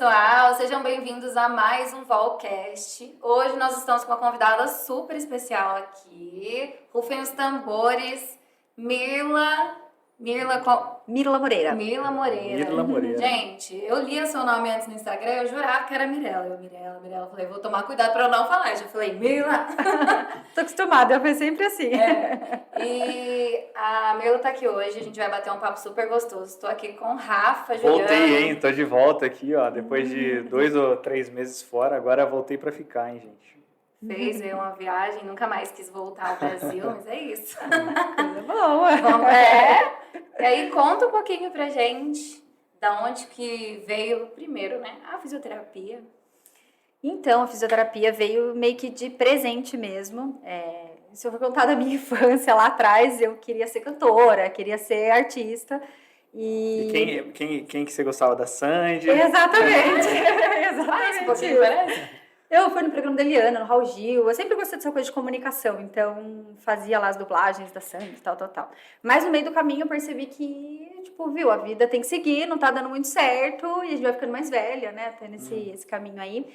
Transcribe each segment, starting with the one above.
pessoal, sejam bem-vindos a mais um Volcast. Hoje nós estamos com uma convidada super especial aqui. Rufem os tambores, Mirla Moreira. Mirla Moreira. Gente, eu li o seu nome antes no Instagram, eu jurava que era Mirella. Mirella. Falei, vou tomar cuidado pra eu não falar. Eu já falei, Mirla. Tô acostumada, eu fui sempre assim. E a Mirla tá aqui hoje, a gente vai bater um papo super gostoso. Tô aqui com Rafa, Juliana. Voltei, hein? Tô de volta aqui, ó. Depois de 2 ou 3 meses fora, agora voltei pra ficar, hein, gente? Fez uma viagem, nunca mais quis voltar ao Brasil, mas é isso. Coisa boa. E aí, conta um pouquinho pra gente da onde que veio primeiro, né? A fisioterapia. Então, a fisioterapia veio meio que de presente mesmo. Se eu for contar da minha infância lá atrás, eu queria ser cantora, queria ser artista. E quem que você gostava da Sandy? Exatamente. Um pouquinho, parece? Eu fui no programa da Eliana, no Raul Gil, eu sempre gostei dessa coisa de comunicação, então fazia lá as dublagens da Sandy, tal. Mas no meio do caminho eu percebi que, a vida tem que seguir, não tá dando muito certo, e a gente vai ficando mais velha, né, tendo esse caminho aí.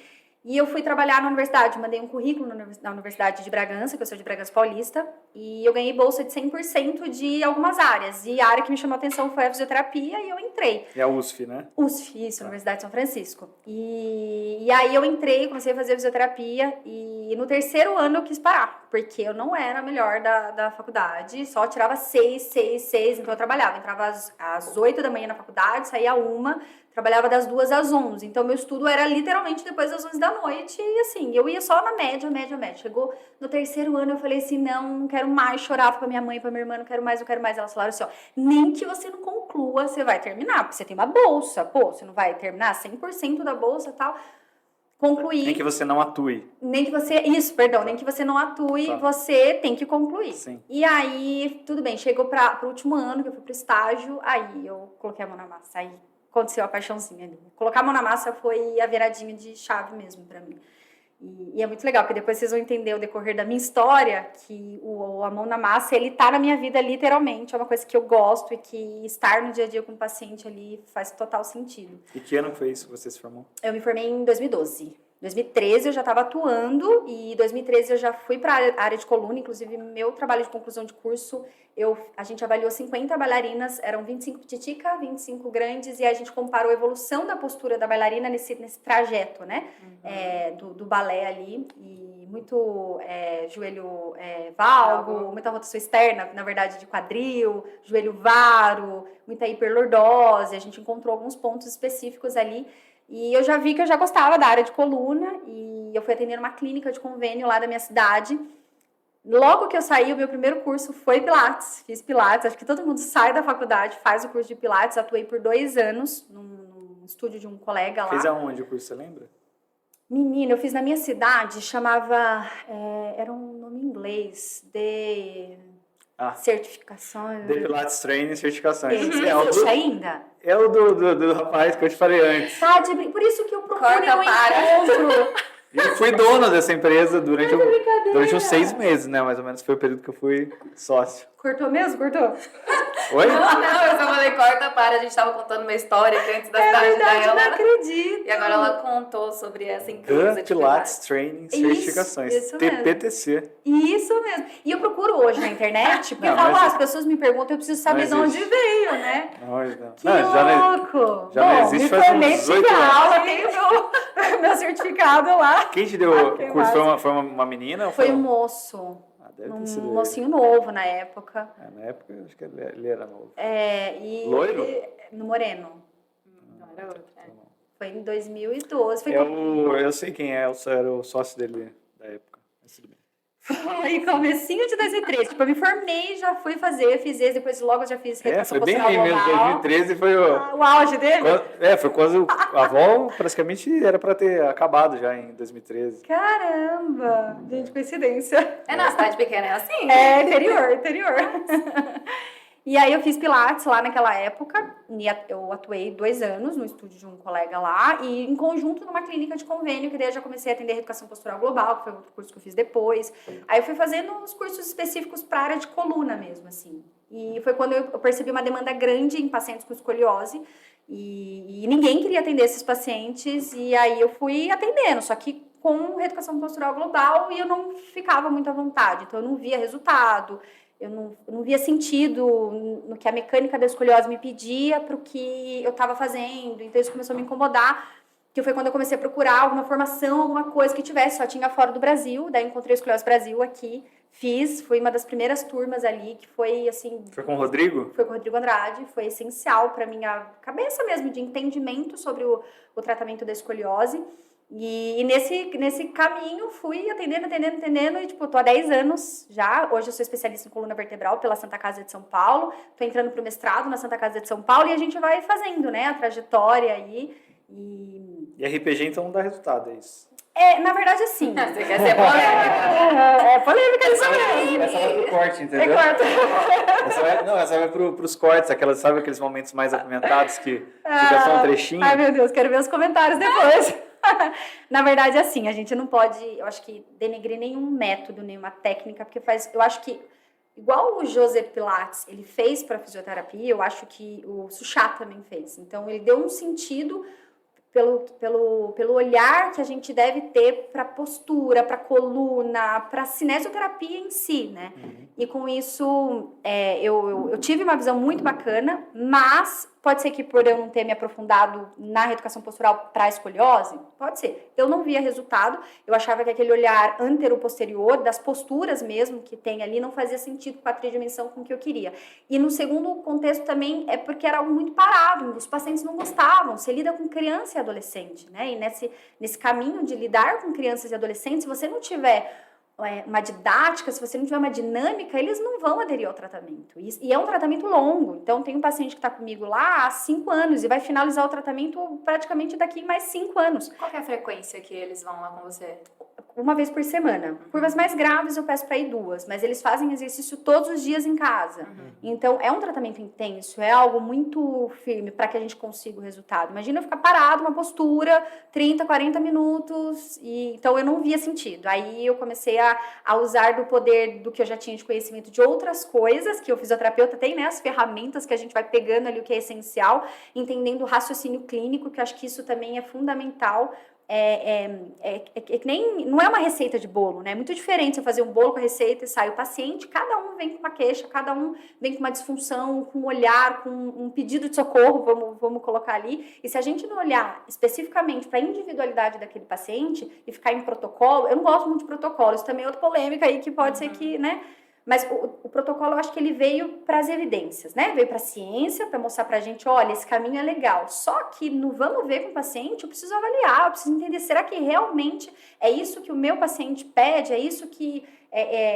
E eu fui trabalhar na universidade, mandei um currículo na Universidade de Bragança, que eu sou de Bragança Paulista, e eu ganhei bolsa de 100% de algumas áreas. E a área que me chamou a atenção foi a fisioterapia e eu entrei. É a USF, né? USF, isso, Universidade de São Francisco. E aí eu entrei, comecei a fazer fisioterapia e no terceiro ano eu quis parar, porque eu não era a melhor da faculdade, só tirava 6, então eu trabalhava. Entrava às 8 da manhã na faculdade, saía 1, trabalhava das 2 às 11. Então, meu estudo era literalmente depois das 11 da noite. E assim, eu ia só na média. Chegou no terceiro ano, eu falei assim, não quero mais chorar pra minha mãe, pra minha irmã, não quero mais. Elas falaram assim, ó, nem que você não conclua, você vai terminar, porque você tem uma bolsa. Pô, você não vai terminar 100% da bolsa e tal. Concluir. Nem que você não atue. Nem que você não atue, você tem que concluir. Sim. E aí, tudo bem, chegou pro último ano, que eu fui pro estágio, aí eu coloquei a mão na massa, aí aconteceu a paixãozinha ali. Colocar a mão na massa foi a viradinha de chave mesmo pra mim. E é muito legal, porque depois vocês vão entender o decorrer da minha história, que a mão na massa, ele tá na minha vida literalmente, é uma coisa que eu gosto e que estar no dia a dia com o paciente ali faz total sentido. E que ano foi isso que você se formou? Eu me formei em 2012. 2013 eu já estava atuando e em 2013 eu já fui para a área de coluna, inclusive meu trabalho de conclusão de curso, a gente avaliou 50 bailarinas, eram 25 pititica, 25 grandes, e a gente comparou a evolução da postura da bailarina nesse trajeto, né, do balé ali, e muito joelho valgo, muita rotação externa, na verdade de quadril, joelho varo, muita hiperlordose, a gente encontrou alguns pontos específicos ali. E eu já vi que eu já gostava da área de coluna e eu fui atender numa clínica de convênio lá da minha cidade. Logo que eu saí, o meu primeiro curso foi Pilates. Fiz Pilates, acho que todo mundo sai da faculdade, faz o curso de Pilates. Atuei por 2 anos num estúdio de um colega lá. Fez aonde o curso, você lembra? Menina, eu fiz na minha cidade, chamava... era um nome em inglês, certificações. The Pilates Training Certificações. Existe ainda? É o do rapaz que eu te falei antes. Por isso que eu procurei um encontro. E eu fui dono dessa empresa durante uns 6 meses, né? Mais ou menos foi o período que eu fui sócio. Cortou mesmo? Cortou? Oi? Não, eu só falei, a gente tava contando uma história que antes da cidade verdade, dela. não acredito. E agora ela contou sobre essa empresa The de Pilates Training Certificações. Isso mesmo. TPTC. Isso mesmo. E eu procuro hoje na internet, porque as pessoas me perguntam, eu preciso saber de onde veio, né? Não. Que louco! Já não existe faz uns 18 anos. Aula, tenho meu certificado lá. Quem te deu o curso? Foi uma menina? Ou foi um moço. Deve ter sido mocinho novo na época. Na época, eu acho que ele era novo. Loiro? No Moreno. Não era outro, Foi em 2012. Eu sei quem é, eu era o sócio dele da época. Mas tudo bem. Foi comecinho de 2013. Eu me formei, já fui fazer, fiz esse, depois logo já fiz foi bem aí mesmo, 2013 foi o auge dele? Foi quase a avó praticamente era para ter acabado já em 2013. Caramba! Gente, coincidência. Na cidade pequena é assim? Interior. E aí eu fiz Pilates lá naquela época, eu atuei 2 anos no estúdio de um colega lá, e em conjunto numa clínica de convênio, que daí eu já comecei a atender Reeducação Postural Global, que foi outro curso que eu fiz depois. Aí eu fui fazendo uns cursos específicos para a área de coluna mesmo, assim. E foi quando eu percebi uma demanda grande em pacientes com escoliose, E ninguém queria atender esses pacientes, e aí eu fui atendendo, só que com reeducação postural global, e eu não ficava muito à vontade, então eu não via resultado, eu não via sentido no que a mecânica da escoliose me pedia para o que eu estava fazendo, então isso começou a me incomodar, que foi quando eu comecei a procurar alguma formação, alguma coisa que tivesse, só tinha fora do Brasil, daí encontrei a Escoliose Brasil aqui, fui uma das primeiras turmas ali, que foi assim... Foi com o Rodrigo? Foi com o Rodrigo Andrade, foi essencial para minha cabeça mesmo, de entendimento sobre o tratamento da escoliose, e nesse caminho fui atendendo, e tipo, tô há 10 anos já, hoje eu sou especialista em coluna vertebral pela Santa Casa de São Paulo, tô entrando pro mestrado na Santa Casa de São Paulo, e a gente vai fazendo, né, a trajetória aí, E RPG então não dá resultado, é isso? Na verdade, assim. Você quer ser polêmica? É polêmica isso mesmo. Essa vai pro corte, entendeu? É corte. Essa vai pros cortes, sabe aqueles momentos mais apimentados que fica só um trechinho? Ai, meu Deus, quero ver os comentários depois. Na verdade, assim, a gente não pode, eu acho que, denegrir nenhum método, nenhuma técnica, porque eu acho que, igual o Joseph Pilates, ele fez para fisioterapia, eu acho que o Suchá também fez. Então, ele deu um sentido pelo olhar que a gente deve ter para postura, para coluna, para cinesioterapia em si, né? E com isso, eu tive uma visão muito bacana, mas pode ser que por eu não ter me aprofundado na reeducação postural para a escoliose, pode ser. Eu não via resultado, eu achava que aquele olhar antero-posterior, das posturas mesmo que tem ali, não fazia sentido com a tridimensão com que eu queria. E no segundo contexto também é porque era algo muito parado, os pacientes não gostavam, você lida com criança e adolescente, né? E nesse caminho de lidar com crianças e adolescentes, se você não tiver uma didática, se você não tiver uma dinâmica, eles não vão aderir ao tratamento. E é um tratamento longo. Então, tem um paciente que está comigo lá há 5 anos e vai finalizar o tratamento praticamente daqui mais 5 anos. Qual que é a frequência que eles vão lá com você? Uma vez por semana. Curvas mais graves eu peço para ir 2, mas eles fazem exercício todos os dias em casa. Então, é um tratamento intenso, é algo muito firme para que a gente consiga o resultado. Imagina eu ficar parado, uma postura, 30, 40 minutos, então eu não via sentido. Aí eu comecei a usar do poder do que eu já tinha de conhecimento de outras coisas, que o fisioterapeuta tem, né, as ferramentas que a gente vai pegando ali, o que é essencial, entendendo o raciocínio clínico, que eu acho que isso também é fundamental. Não é uma receita de bolo, né? É muito diferente você fazer um bolo com a receita e sai o paciente, cada um vem com uma queixa, cada um vem com uma disfunção, com um olhar, com um pedido de socorro, vamos colocar ali. E se a gente não olhar especificamente para a individualidade daquele paciente e ficar em protocolo, eu não gosto muito de protocolo, isso também é outra polêmica aí que pode ser que, né? Mas o protocolo, eu acho que ele veio para as evidências, né? Veio para a ciência, para mostrar para a gente, olha, esse caminho é legal. Só que no vamos ver com o paciente, eu preciso avaliar, eu preciso entender, será que realmente é isso que o meu paciente pede? É isso que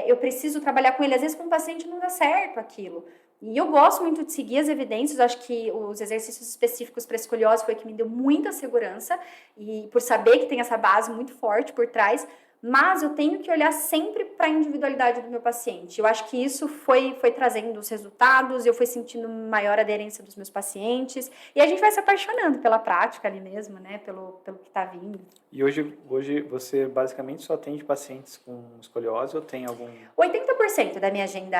eu preciso trabalhar com ele? Às vezes com o paciente não dá certo aquilo. E eu gosto muito de seguir as evidências, eu acho que os exercícios específicos para escoliose foi o que me deu muita segurança, e por saber que tem essa base muito forte por trás, mas eu tenho que olhar sempre para a individualidade do meu paciente. Eu acho que isso foi trazendo os resultados, eu fui sentindo maior aderência dos meus pacientes, e a gente vai se apaixonando pela prática ali mesmo, né, pelo que está vindo. E hoje você basicamente só atende pacientes com escoliose ou tem algum... 80% da minha agenda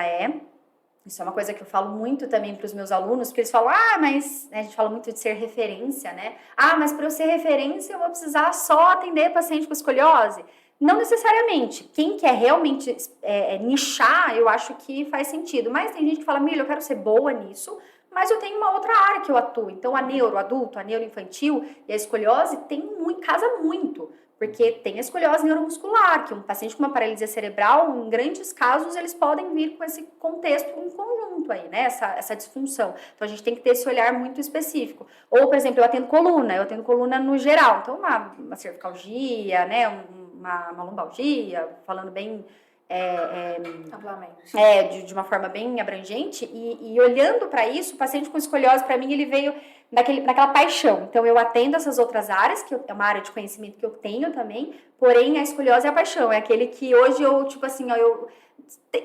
isso é uma coisa que eu falo muito também para os meus alunos, porque eles falam, mas a gente fala muito de ser referência, né? Mas para eu ser referência eu vou precisar só atender paciente com escoliose? Não necessariamente. Quem quer realmente nichar, eu acho que faz sentido. Mas tem gente que fala, Mila, eu quero ser boa nisso, mas eu tenho uma outra área que eu atuo. Então, a neuroadulto, a neuroinfantil e a escoliose casa muito. Porque tem a escoliose neuromuscular, que um paciente com uma paralisia cerebral, em grandes casos, eles podem vir com esse contexto em conjunto aí, né? Essa disfunção. Então, a gente tem que ter esse olhar muito específico. Ou, por exemplo, eu atendo coluna no geral. Então, uma cervicalgia, né? Uma lombalgia, falando bem... amplamente. De uma forma bem abrangente, e olhando para isso, o paciente com escoliose, para mim, ele veio naquela paixão. Então, eu atendo essas outras áreas, que é uma área de conhecimento que eu tenho também, porém, a escoliose é a paixão, é aquele que hoje eu, tipo assim,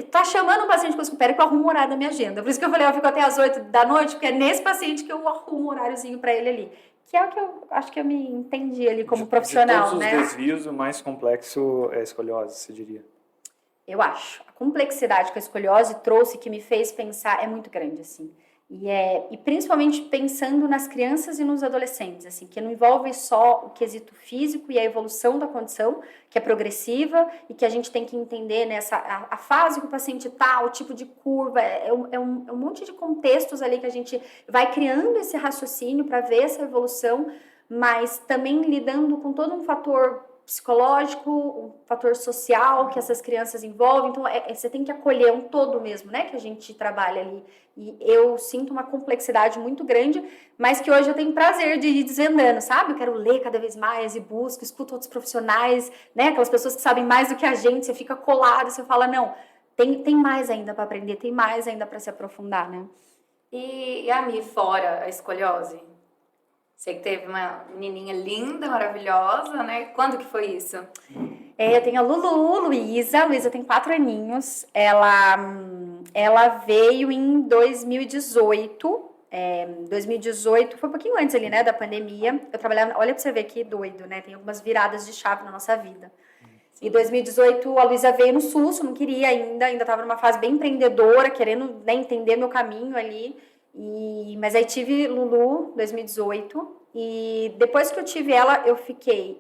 tá chamando o paciente com escoliose, pera que eu arrumo um horário da minha agenda. Por isso que eu falei, eu fico até às 8 da noite, porque é nesse paciente que eu arrumo um horáriozinho para ele ali. Que é o que eu acho que eu me entendi ali como profissional, de todos né? os desvios, o mais complexo é a escoliose, você diria? Eu acho. A complexidade que a escoliose trouxe, que me fez pensar, é muito grande, assim. E principalmente pensando nas crianças e nos adolescentes, assim, que não envolve só o quesito físico e a evolução da condição, que é progressiva e que a gente tem que entender nessa a fase que o paciente está, o tipo de curva, é um monte de contextos ali que a gente vai criando esse raciocínio para ver essa evolução, mas também lidando com todo um fator psicológico, um fator social que essas crianças envolvem. Então, você tem que acolher um todo mesmo, né? Que a gente trabalha ali. E eu sinto uma complexidade muito grande, mas que hoje eu tenho prazer de ir desvendando, sabe? Eu quero ler cada vez mais e busco, escuto outros profissionais, né? Aquelas pessoas que sabem mais do que a gente, você fica colado, você fala, não, tem mais ainda para aprender, tem mais ainda para se aprofundar, né? E a Mi, fora a escoliose? Sei que teve uma menininha linda, maravilhosa, né? Quando que foi isso? Eu tenho a Luísa. A Luísa tem 4 aninhos. Ela veio em 2018. 2018 foi um pouquinho antes ali, né, da pandemia. Eu trabalhava, olha pra você ver que doido, né? Tem algumas viradas de chave na nossa vida. Em 2018, a Luísa veio no SUS, eu não queria ainda estava numa fase bem empreendedora, querendo, né, entender meu caminho ali. Mas aí tive Lulu, 2018, e depois que eu tive ela, eu fiquei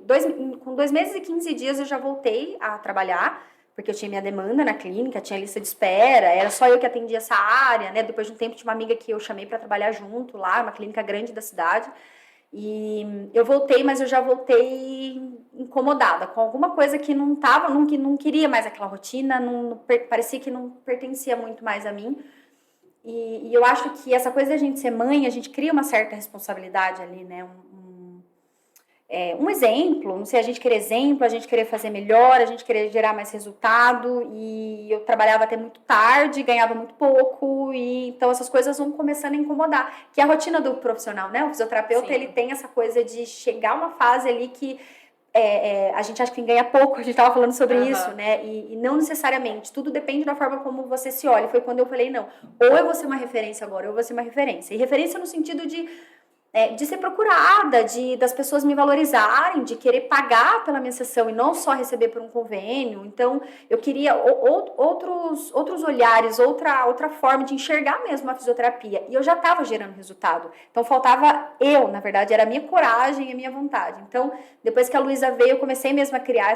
com 2 meses e 15 dias eu já voltei a trabalhar, porque eu tinha minha demanda na clínica, tinha lista de espera, era só eu que atendia essa área, né? Depois de um tempo tinha uma amiga que eu chamei para trabalhar junto lá, uma clínica grande da cidade. E eu voltei, mas eu já voltei incomodada com alguma coisa que não tava, não queria mais aquela rotina, parecia que não pertencia muito mais a mim. E eu acho que essa coisa da gente ser mãe, a gente cria uma certa responsabilidade ali, né? Um exemplo, não sei, a gente querer exemplo, a gente querer fazer melhor, a gente querer gerar mais resultado. E eu trabalhava até muito tarde, ganhava muito pouco, e então essas coisas vão começando a incomodar. Que é a rotina do profissional, né? O fisioterapeuta, ele tem essa coisa de chegar uma fase ali que a gente acha que ganha pouco, a gente estava falando sobre isso, né? E não necessariamente, tudo depende da forma como você se olha. Foi quando eu falei, não, ou eu vou ser uma referência agora, ou eu vou ser uma referência. E referência no sentido de ser procurada, das pessoas me valorizarem, de querer pagar pela minha sessão e não só receber por um convênio. Então, eu queria outros olhares, outra forma de enxergar mesmo a fisioterapia. E eu já estava gerando resultado. Então, faltava na verdade, era a minha coragem e a minha vontade. Então, depois que a Luísa veio, eu comecei mesmo a criar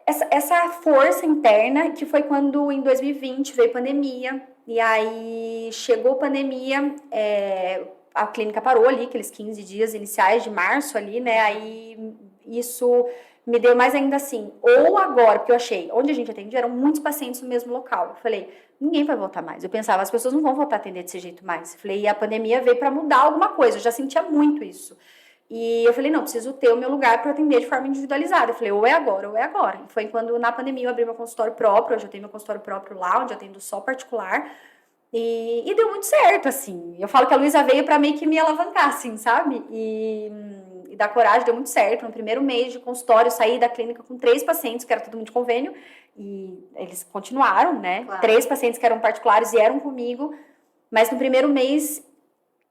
essa força interna, que foi quando, em 2020, veio pandemia. E aí, chegou a pandemia, a clínica parou ali, aqueles 15 dias iniciais de março ali, né? Aí isso me deu mais ainda assim, ou agora, porque eu achei, onde a gente atendia, eram muitos pacientes no mesmo local. Eu falei, ninguém vai voltar mais. Eu pensava, as pessoas não vão voltar a atender desse jeito mais. Eu falei, e a pandemia veio para mudar alguma coisa, eu já sentia muito isso. E eu falei, não, preciso ter o meu lugar para atender de forma individualizada. Eu falei, ou é agora, ou é agora. E foi quando, na pandemia, eu abri meu consultório próprio, hoje eu tenho meu consultório próprio lá, onde eu atendo só particular. E deu muito certo, assim. Eu falo que a Luísa veio para meio que me alavancar, assim, sabe? E dar coragem, deu muito certo. No primeiro mês de consultório, eu saí da clínica com 3 pacientes, que era todo mundo de convênio, e eles continuaram, né? Claro. 3 pacientes que eram particulares e eram comigo, mas no primeiro mês...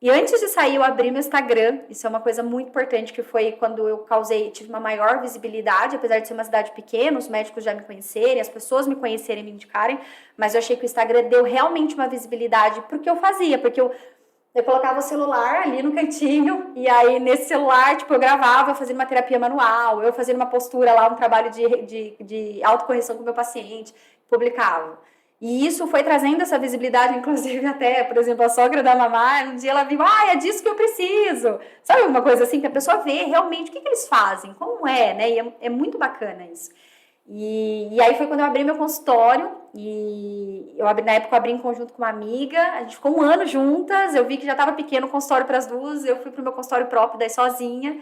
E antes de sair, eu abri meu Instagram. Isso é uma coisa muito importante, que foi quando eu tive uma maior visibilidade, apesar de ser uma cidade pequena, os médicos já me conhecerem, as pessoas me conhecerem, me indicarem, mas eu achei que o Instagram deu realmente uma visibilidade pro que eu fazia, porque eu colocava o celular ali no cantinho, e aí nesse celular, tipo, eu gravava fazendo uma terapia manual, eu fazendo uma postura lá, um trabalho de autocorreção com o meu paciente, publicava. E isso foi trazendo essa visibilidade, inclusive até, por exemplo, a sogra da mamãe, um dia ela viu, é disso que eu preciso. Sabe uma coisa assim, que a pessoa vê realmente o que eles fazem, como né? E é muito bacana isso. E aí foi quando eu abri meu consultório, e na época eu abri em conjunto com uma amiga, a gente ficou 1 ano juntas, eu vi que já estava pequeno o consultório para as duas, eu fui pro meu consultório próprio, daí sozinha.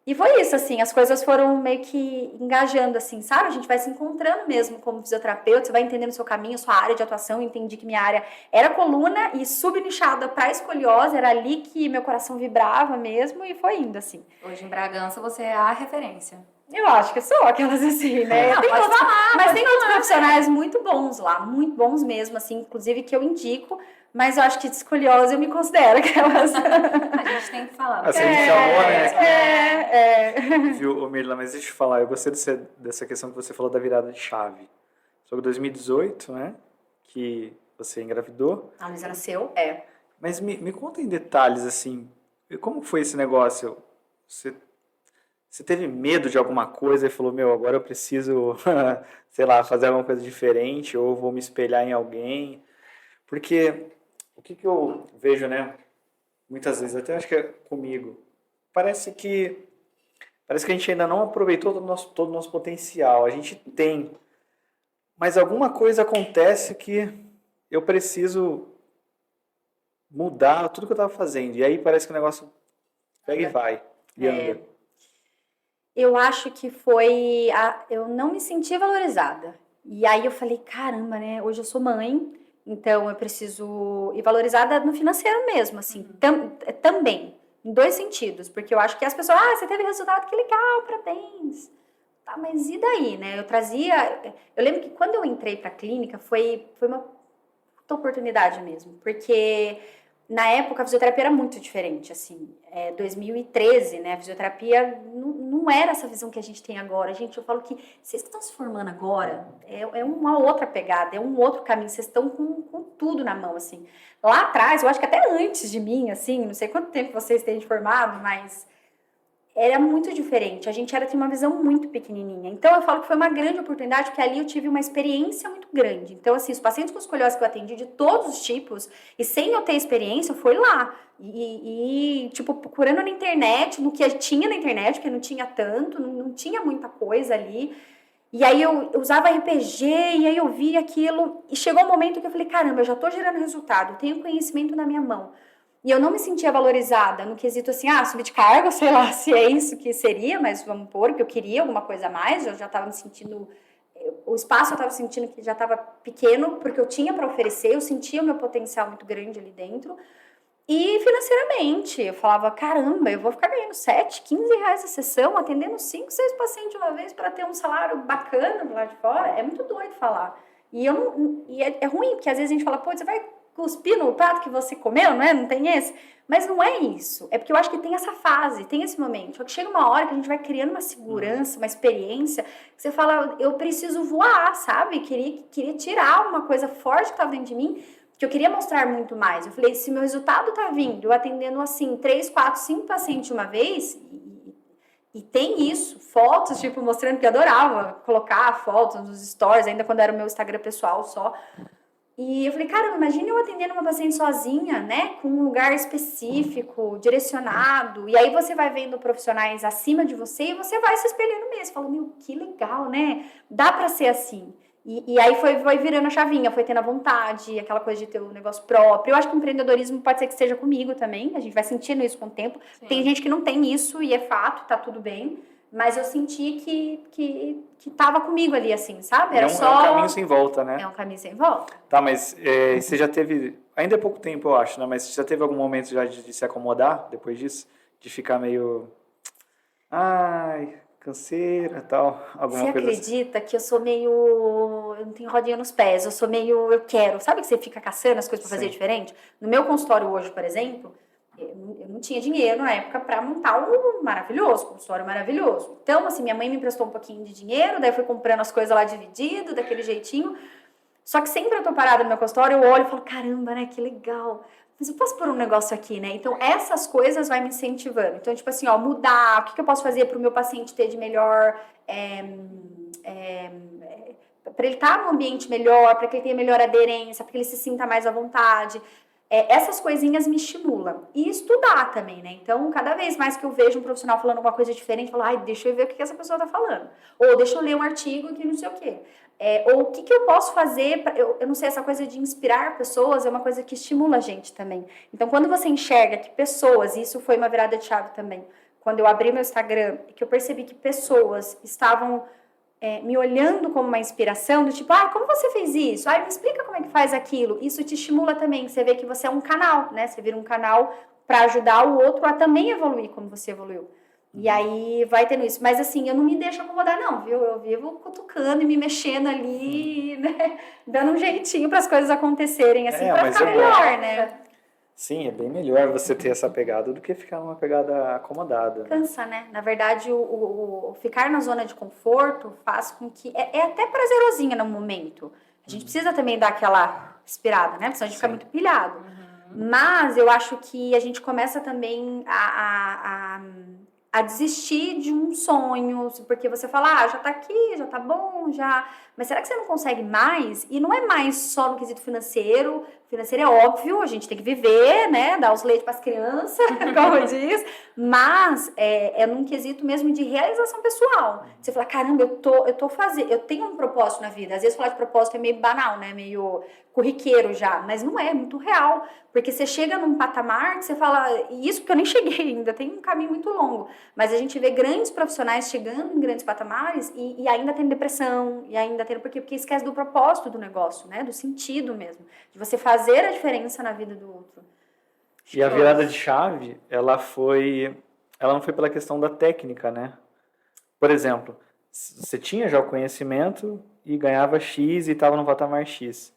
E foi isso, assim, as coisas foram meio que engajando, assim, sabe? A gente vai se encontrando mesmo como fisioterapeuta, você vai entendendo o seu caminho, sua área de atuação. Eu entendi que minha área era coluna e subnichada para escoliose, era ali que meu coração vibrava mesmo, e foi indo, assim. Hoje em Bragança você é a referência. Eu acho que sou aquelas assim, né? Não, pode falar, mas tem outros profissionais muito bons lá, muito bons mesmo, assim, inclusive que eu indico. Mas eu acho que de escoliose eu me considero aquelas... A gente tem que falar. Assim, a gente chamou, né? Viu, Mirla, mas deixa eu te falar, eu gostei dessa questão que você falou da virada de chave. Sobre 2018, né? Que você engravidou. A Luísa nasceu, Mas me conta em detalhes, assim, como foi esse negócio? Você teve medo de alguma coisa e falou, meu, agora eu preciso, sei lá, fazer alguma coisa diferente ou vou me espelhar em alguém? Porque o que eu vejo, né, muitas vezes, até acho que é comigo, parece que a gente ainda não aproveitou todo o nosso potencial. A gente tem, mas alguma coisa acontece que eu preciso mudar tudo que eu estava fazendo. E aí parece que o negócio pega e vai, e anda. Eu acho que eu não me senti valorizada. E aí eu falei, caramba, né? Hoje eu sou mãe, então eu preciso ir valorizada no financeiro mesmo, assim, também, em dois sentidos, porque eu acho que as pessoas, você teve resultado, que legal, parabéns. Tá, mas e daí, né? Eu lembro que quando eu entrei pra clínica foi uma puta oportunidade mesmo, porque na época a fisioterapia era muito diferente, assim, 2013, né, a fisioterapia não era essa visão que a gente tem agora. Gente, eu falo que vocês que estão se formando agora, é uma outra pegada, é um outro caminho, vocês estão com tudo na mão, assim. Lá atrás, eu acho que até antes de mim, assim, não sei quanto tempo vocês têm de formado, mas era muito diferente. A gente tinha uma visão muito pequenininha. Então, eu falo que foi uma grande oportunidade, porque ali eu tive uma experiência muito grande. Então, assim, os pacientes com escoliose que eu atendi de todos os tipos, e sem eu ter experiência, foi lá. Tipo, procurando na internet, no que tinha na internet, porque não tinha tanto, não tinha muita coisa ali. E aí eu usava RPG, e aí eu via aquilo, e chegou um momento que eu falei, caramba, eu já tô gerando resultado, eu tenho conhecimento na minha mão. E eu não me sentia valorizada no quesito assim, subir de cargo, sei lá se é isso que seria, mas vamos pôr que eu queria alguma coisa a mais, eu já estava me sentindo, o espaço eu estava sentindo que já estava pequeno, porque eu tinha para oferecer, eu sentia o meu potencial muito grande ali dentro. E financeiramente, eu falava, caramba, eu vou ficar ganhando 7, 15 reais a sessão, atendendo 5, 6 pacientes de uma vez para ter um salário bacana do lado de fora, é muito doido falar. É ruim, porque às vezes a gente fala, pô, você vai cuspir no prato que você comeu, né? Não tem esse? Mas não é isso. É porque eu acho que tem essa fase, tem esse momento. Só que chega uma hora que a gente vai criando uma segurança, uma experiência, que você fala, eu preciso voar, sabe? Queria tirar uma coisa forte que estava dentro de mim, que eu queria mostrar muito mais. Eu falei, se meu resultado tá vindo, eu atendendo assim, 3, 4, 5 pacientes de uma vez, e tem isso, fotos, tipo, mostrando que eu adorava colocar fotos nos stories, ainda quando era o meu Instagram pessoal só. E eu falei, cara, imagina eu atendendo uma paciente sozinha, né? Com um lugar específico, direcionado. E aí você vai vendo profissionais acima de você e você vai se espelhando mesmo. Falando, meu, que legal, né? Dá pra ser assim. E aí foi virando a chavinha, foi tendo a vontade, aquela coisa de ter um negócio próprio. Eu acho que o empreendedorismo pode ser que esteja comigo também. A gente vai sentindo isso com o tempo. Sim. Tem gente que não tem isso e é fato, tá tudo bem. Mas eu senti que tava comigo ali, assim, sabe? Era é um caminho sem volta, né? É um caminho sem volta. Tá, mas você já teve, ainda é pouco tempo, eu acho, né? Mas você já teve algum momento já de se acomodar depois disso? De ficar meio, canseira e tal? Você acredita que eu sou meio, eu não tenho rodinha nos pés, eu sou meio, eu quero. Sabe que você fica caçando as coisas pra fazer diferente? No meu consultório hoje, por exemplo, eu não tinha dinheiro na época para montar um maravilhoso, consultório maravilhoso. Então, assim, minha mãe me emprestou um pouquinho de dinheiro, daí eu fui comprando as coisas lá dividido, daquele jeitinho. Só que sempre eu tô parada no meu consultório, eu olho e falo, caramba, né, que legal. Mas eu posso pôr um negócio aqui, né? Então, essas coisas vai me incentivando. Então, tipo assim, mudar, o que eu posso fazer para o meu paciente ter de melhor... para ele estar num ambiente melhor, para que ele tenha melhor aderência, para que ele se sinta mais à vontade. Essas coisinhas me estimulam. E estudar também, né? Então, cada vez mais que eu vejo um profissional falando alguma coisa diferente, eu falo, deixa eu ver o que essa pessoa tá falando. Ou deixa eu ler um artigo que não sei o quê. Ou o que eu posso fazer, eu não sei, essa coisa de inspirar pessoas é uma coisa que estimula a gente também. Então, quando você enxerga que pessoas, e isso foi uma virada de chave também, quando eu abri meu Instagram, que eu percebi que pessoas estavam me olhando como uma inspiração, do tipo, como você fez isso? Me explica como é que faz aquilo. Isso te estimula também, você vê que você é um canal, né? Você vira um canal para ajudar o outro a também evoluir como você evoluiu. E aí vai tendo isso. Mas assim, eu não me deixo acomodar não, viu? Eu vivo cutucando e me mexendo ali, né? Dando um jeitinho para as coisas acontecerem, assim, para ficar melhor, né? Sim, é bem melhor você ter essa pegada do que ficar numa pegada acomodada. Cansa, né? Na verdade, o ficar na zona de conforto faz com que... É até prazerosinha no momento. A gente precisa também dar aquela inspirada, né? Porque senão a gente fica muito pilhado. Mas eu acho que a gente começa também a desistir de um sonho, porque você fala, já tá aqui, já tá bom, já. Mas será que você não consegue mais? E não é mais só no quesito financeiro. Financeiro é óbvio, a gente tem que viver, né? Dar os leites para as crianças, como diz. Mas é num quesito mesmo de realização pessoal. Você fala, caramba, eu tô fazendo, eu tenho um propósito na vida. Às vezes falar de propósito é meio banal, né? Meio corriqueiro já, mas não é muito real. Porque você chega num patamar que você fala, e isso porque eu nem cheguei ainda, tem um caminho muito longo. Mas a gente vê grandes profissionais chegando em grandes patamares e ainda tem depressão, e ainda tem. Por quê? Porque esquece do propósito do negócio, né? Do sentido mesmo. De você fazer a diferença na vida do outro. E a virada de chave, ela não foi pela questão da técnica, né? Por exemplo, você tinha já o conhecimento e ganhava X e estava no patamar X.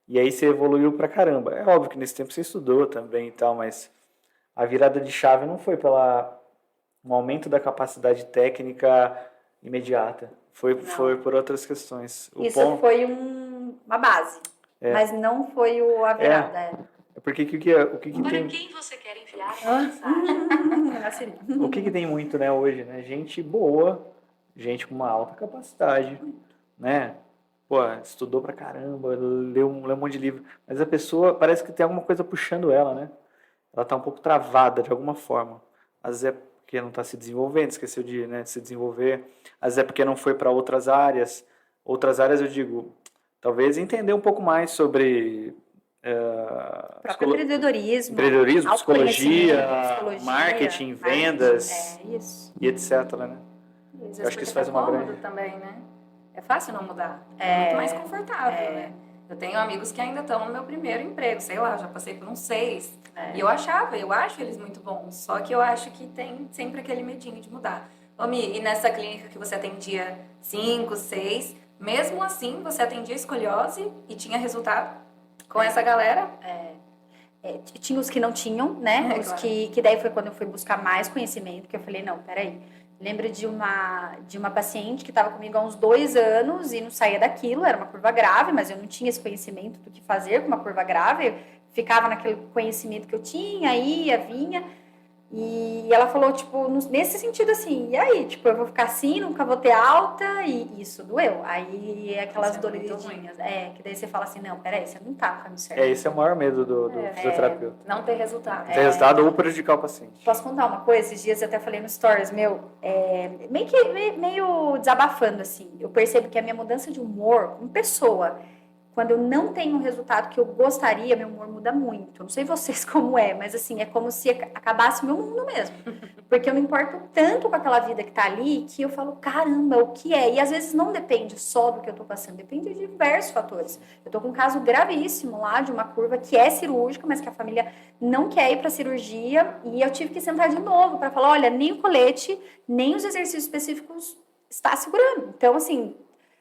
E aí você evoluiu pra caramba. É óbvio que nesse tempo você estudou também e tal, mas a virada de chave não foi pela um aumento da capacidade técnica imediata. Foi por outras questões. Isso foi uma base, mas não foi a virada. É porque o que Para tem... quem você quer enviar a mensagem? O que tem muito, né, hoje, né? Gente boa, gente com uma alta capacidade, né? Pô, estudou pra caramba, leu um monte de livro, mas a pessoa parece que tem alguma coisa puxando ela, né? Ela tá um pouco travada de alguma forma. Às vezes é porque não está se desenvolvendo, esqueceu de se desenvolver. Às vezes é porque não foi para outras áreas. Outras áreas, eu digo, talvez entender um pouco mais sobre próprio empreendedorismo, psicologia, marketing, vendas e etc, né? Eu acho que isso faz uma grande... também, né? É fácil não mudar. É muito mais confortável, né? Eu tenho amigos que ainda estão no meu primeiro emprego, sei lá, já passei por uns 6. E eu acho eles muito bons. Só que eu acho que tem sempre aquele medinho de mudar. Ô, Mi, e nessa clínica que você atendia 5, 6, mesmo assim você atendia escoliose e tinha resultado com essa galera? Tinha os que não tinham, né? Os claro. que daí foi quando eu fui buscar mais conhecimento, que eu falei, não, peraí. Lembro de uma paciente que estava comigo há uns 2 anos e não saía daquilo, era uma curva grave, mas eu não tinha esse conhecimento do que fazer com uma curva grave, ficava naquele conhecimento que eu tinha, ia, vinha, e ela falou, tipo, nesse sentido assim, e aí, tipo, eu vou ficar assim, nunca vou ter alta, e isso doeu. Aí aquelas doleridinhas, que daí você fala assim, não, peraí, você não tá no caminho certo. Esse é o maior medo do fisioterapeuta. Não ter resultado. Ter resultado ou prejudicar o paciente. Posso contar uma coisa? Esses dias eu até falei no Stories, meio desabafando, assim. Eu percebo que a minha mudança de humor, como pessoa, quando eu não tenho o resultado que eu gostaria, meu humor muda muito. Não sei vocês como mas assim, é como se acabasse o meu mundo mesmo. Porque eu me importo tanto com aquela vida que tá ali, que eu falo, caramba, o que é? E às vezes não depende só do que eu tô passando, depende de diversos fatores. Eu tô com um caso gravíssimo lá, de uma curva que é cirúrgica, mas que a família não quer ir pra cirurgia, e eu tive que sentar de novo para falar, olha, nem o colete, nem os exercícios específicos está segurando. Então, assim,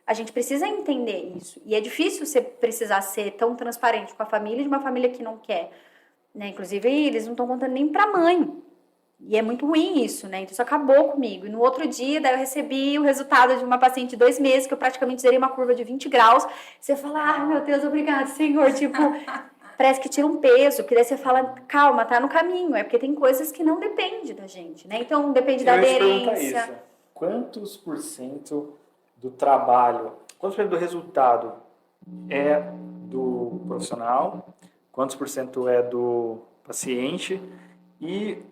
a gente precisa entender isso. E é difícil você precisar ser tão transparente com a família de uma família que não quer. Né? Inclusive, eles não estão contando nem pra mãe. E é muito ruim isso, né? Então, isso acabou comigo. E no outro dia, daí eu recebi o resultado de uma paciente de 2 meses, que eu praticamente zerei uma curva de 20 graus. Você fala, meu Deus, obrigado, Senhor. Tipo, parece que tira um peso. Que daí você fala, calma, tá no caminho. É porque tem coisas que não dependem da gente, né? Então, depende da aderência. Quantos % do trabalho, quantos % do resultado é do profissional, quantos % é do paciente e,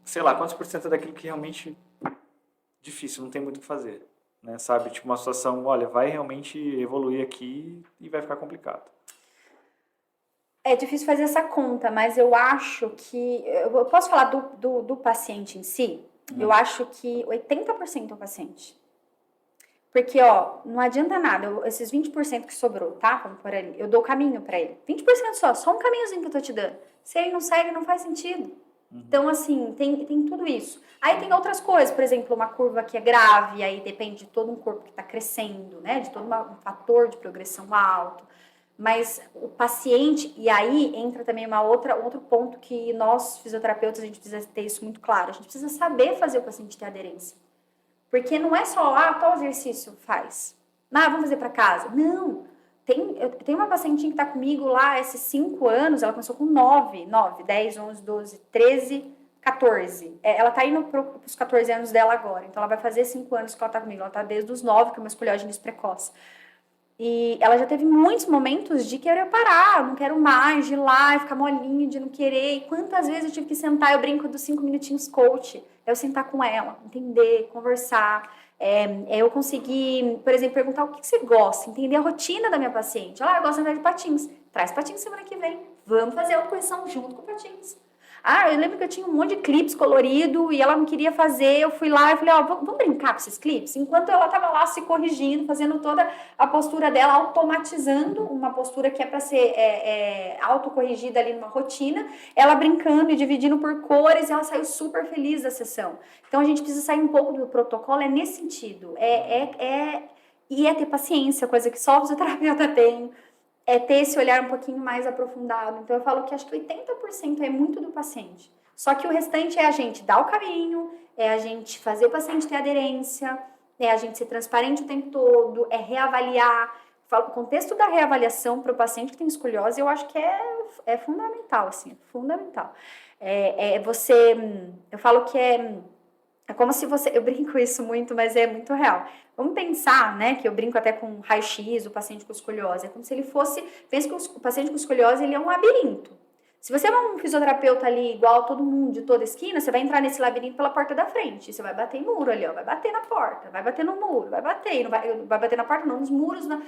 sei lá, quantos % é daquilo que realmente difícil, não tem muito o que fazer, né? Sabe? Tipo uma situação, olha, vai realmente evoluir aqui e vai ficar complicado. É difícil fazer essa conta, mas eu acho que... Eu posso falar do paciente em si? Eu acho que 80% é o paciente. Porque, não adianta nada, esses 20% que sobrou, tá? Vamos por ali, eu dou o caminho pra ele. 20% só um caminhozinho que eu tô te dando. Se ele não segue, não faz sentido. Então, assim, tem tudo isso. Aí tem outras coisas, por exemplo, uma curva que é grave, aí depende de todo um corpo que tá crescendo, né? De todo um fator de progressão alto. Mas o paciente, e aí entra também outro ponto que nós, fisioterapeutas, a gente precisa ter isso muito claro. A gente precisa saber fazer o paciente ter aderência. Porque não é só, qual exercício faz? Vamos fazer para casa. Não. eu tenho uma pacientinha que tá comigo lá esses 5 anos, ela começou com 9, 10, 11, 12, 13, 14. Ela tá indo pros 14 anos dela agora, então ela vai fazer 5 anos que ela tá comigo, ela tá desde os 9, que é uma escoliose precoce. E ela já teve muitos momentos de querer parar, não quero mais, de ir lá e ficar molinho, de não querer. E quantas vezes eu tive que sentar, eu brinco dos 5 minutinhos coach, eu sentar com ela, entender, conversar. Eu consegui, por exemplo, perguntar o que você gosta, entender a rotina da minha paciente. Eu gosto de andar de patins, traz patins semana que vem, vamos fazer a autocorreção junto com patins. Eu lembro que eu tinha um monte de clipes colorido e ela não queria fazer, eu fui lá e falei, vamos brincar com esses clipes? Enquanto ela estava lá se corrigindo, fazendo toda a postura dela, automatizando uma postura que é para ser autocorrigida ali numa rotina, ela brincando e dividindo por cores, e ela saiu super feliz da sessão. Então, a gente precisa sair um pouco do protocolo, nesse sentido. E é ter paciência, coisa que só o fisioterapeuta tem. É ter esse olhar um pouquinho mais aprofundado. Então, eu falo que acho que 80% é muito do paciente. Só que o restante é a gente dar o caminho, é a gente fazer o paciente ter aderência, é a gente ser transparente o tempo todo, é reavaliar. O contexto da reavaliação para o paciente que tem escoliose, eu acho que é fundamental, assim, fundamental. Eu falo que é como se você... Eu brinco isso muito, mas é muito real. Vamos pensar, né, que eu brinco até com raio-x, o paciente com escoliose. É como se ele fosse... Pensa que o paciente com escoliose, ele é um labirinto. Se você é um fisioterapeuta ali, igual todo mundo, de toda esquina, você vai entrar nesse labirinto pela porta da frente. Você vai bater em muro ali, ó. Vai bater na porta, vai bater no muro, vai bater. Não vai bater na porta, não, nos muros, né,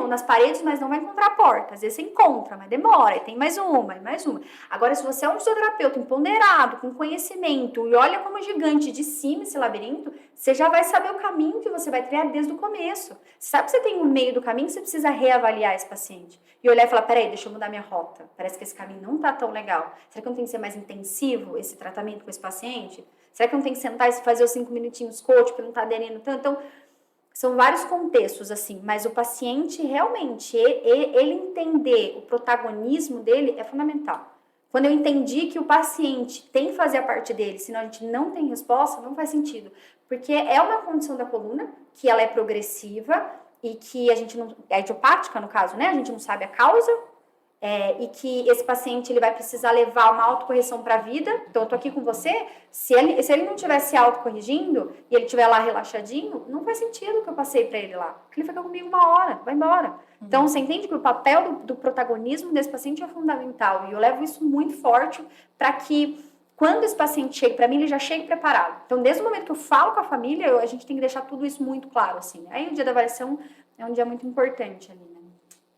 nas paredes, mas não vai encontrar a porta. Às vezes você encontra, mas demora, e tem mais uma, e mais uma. Agora, se você é um fisioterapeuta empoderado, com conhecimento, e olha como gigante de cima esse labirinto, você já vai saber o caminho que você vai trilhar desde o começo. Você sabe que você tem um meio do caminho, você precisa reavaliar esse paciente. E olhar e falar, peraí, deixa eu mudar minha rota. Parece que esse caminho não tá tão legal. Será que não tem que ser mais intensivo esse tratamento com esse paciente? Será que não tem que sentar e fazer os 5 minutinhos coach, porque não tá aderindo tanto? Então, são vários contextos, assim, mas o paciente realmente, ele entender o protagonismo dele é fundamental. Quando eu entendi que o paciente tem que fazer a parte dele, senão a gente não tem resposta, não faz sentido. Porque é uma condição da coluna, que ela é progressiva e que a gente não... É idiopática, no caso, né? A gente não sabe a causa. E que esse paciente ele vai precisar levar uma autocorreção para a vida. Então, eu tô aqui com você. Se ele não estiver se autocorrigindo e ele estiver lá relaxadinho, não faz sentido o que eu passei para ele lá. Porque ele fica comigo uma hora, vai embora. Então, você entende que o papel do protagonismo desse paciente é fundamental. E eu levo isso muito forte para que, quando esse paciente chega para mim, ele já chegue preparado. Então, desde o momento que eu falo com a família, a gente tem que deixar tudo isso muito claro, assim. Aí, o dia da avaliação é um dia muito importante ali, né?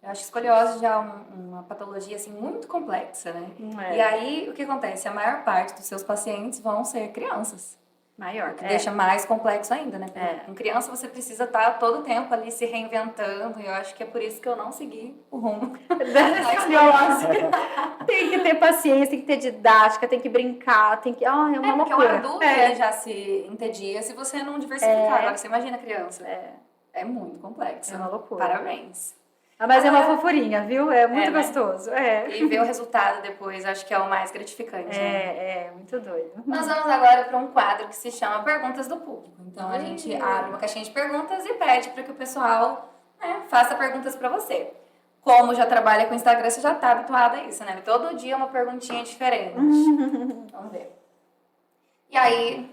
Eu acho que escoliose já é uma patologia, assim, muito complexa, né? E aí, o que acontece? A maior parte dos seus pacientes vão ser crianças. Maior. O que deixa mais complexo ainda, né? Porque com criança você precisa estar todo o tempo ali se reinventando. E eu acho que é por isso que eu não segui o rumo da escoliose. Tem que ter paciência, tem que ter didática, tem que brincar, tem que... é uma porque loucura. o adulto ele já se entedia se você não diversificar. Agora, você imagina a criança. É muito complexo. É uma loucura. Parabéns. Mas é uma fofurinha, viu? É muito gostoso. E ver o resultado depois, acho que é o mais gratificante. Né? Muito doido. Nós vamos agora para um quadro que se chama Perguntas do Público. Então, a gente abre uma caixinha de perguntas e pede para que o pessoal faça perguntas para você. Como já trabalha com Instagram, você já está habituada a isso, né? Todo dia uma perguntinha diferente. Vamos ver. E aí,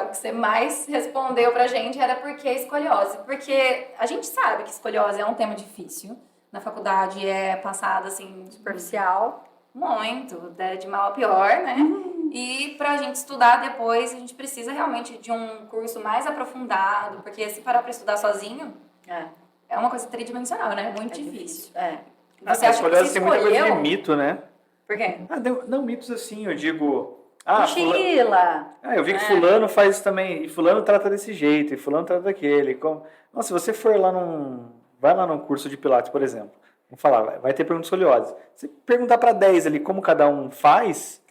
o que você mais respondeu pra gente era por que escoliose. Porque a gente sabe que escoliose é um tema difícil. Na faculdade é passado, assim, superficial. Muito, de mal a pior, né? E pra gente estudar depois, a gente precisa realmente de um curso mais aprofundado. Porque se parar pra estudar sozinho, é uma coisa tridimensional, né? Muito difícil. Você acha que você tem muita coisa de mito, né? Por quê? Não, mitos assim, eu digo... Mochila! Eu vi que fulano faz isso também, e fulano trata desse jeito, e fulano trata daquele. Nossa, se você for vai lá num curso de Pilates, por exemplo, vamos falar, vai ter pergunta de escoliose. Se perguntar para 10 ali como cada um faz,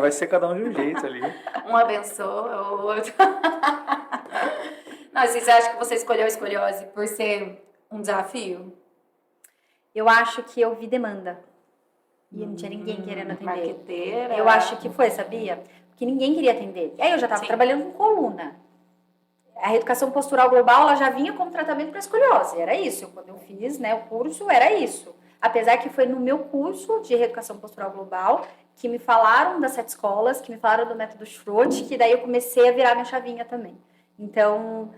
vai ser cada um de um jeito ali. Um abençoa o outro. Não, você acha que você escolheu a escoliose por ser um desafio? Eu acho que eu vi demanda. E não tinha ninguém querendo atender. Marqueteira. Eu acho que foi, sabia? Porque ninguém queria atender. E aí eu já estava trabalhando com coluna. A reeducação postural global, ela já vinha como tratamento para escoliose, era isso. Quando eu fiz, né, o curso, era isso. Apesar que foi no meu curso de reeducação postural global que me falaram das 7 escolas, que me falaram do método Schroth, que daí eu comecei a virar minha chavinha também. Então,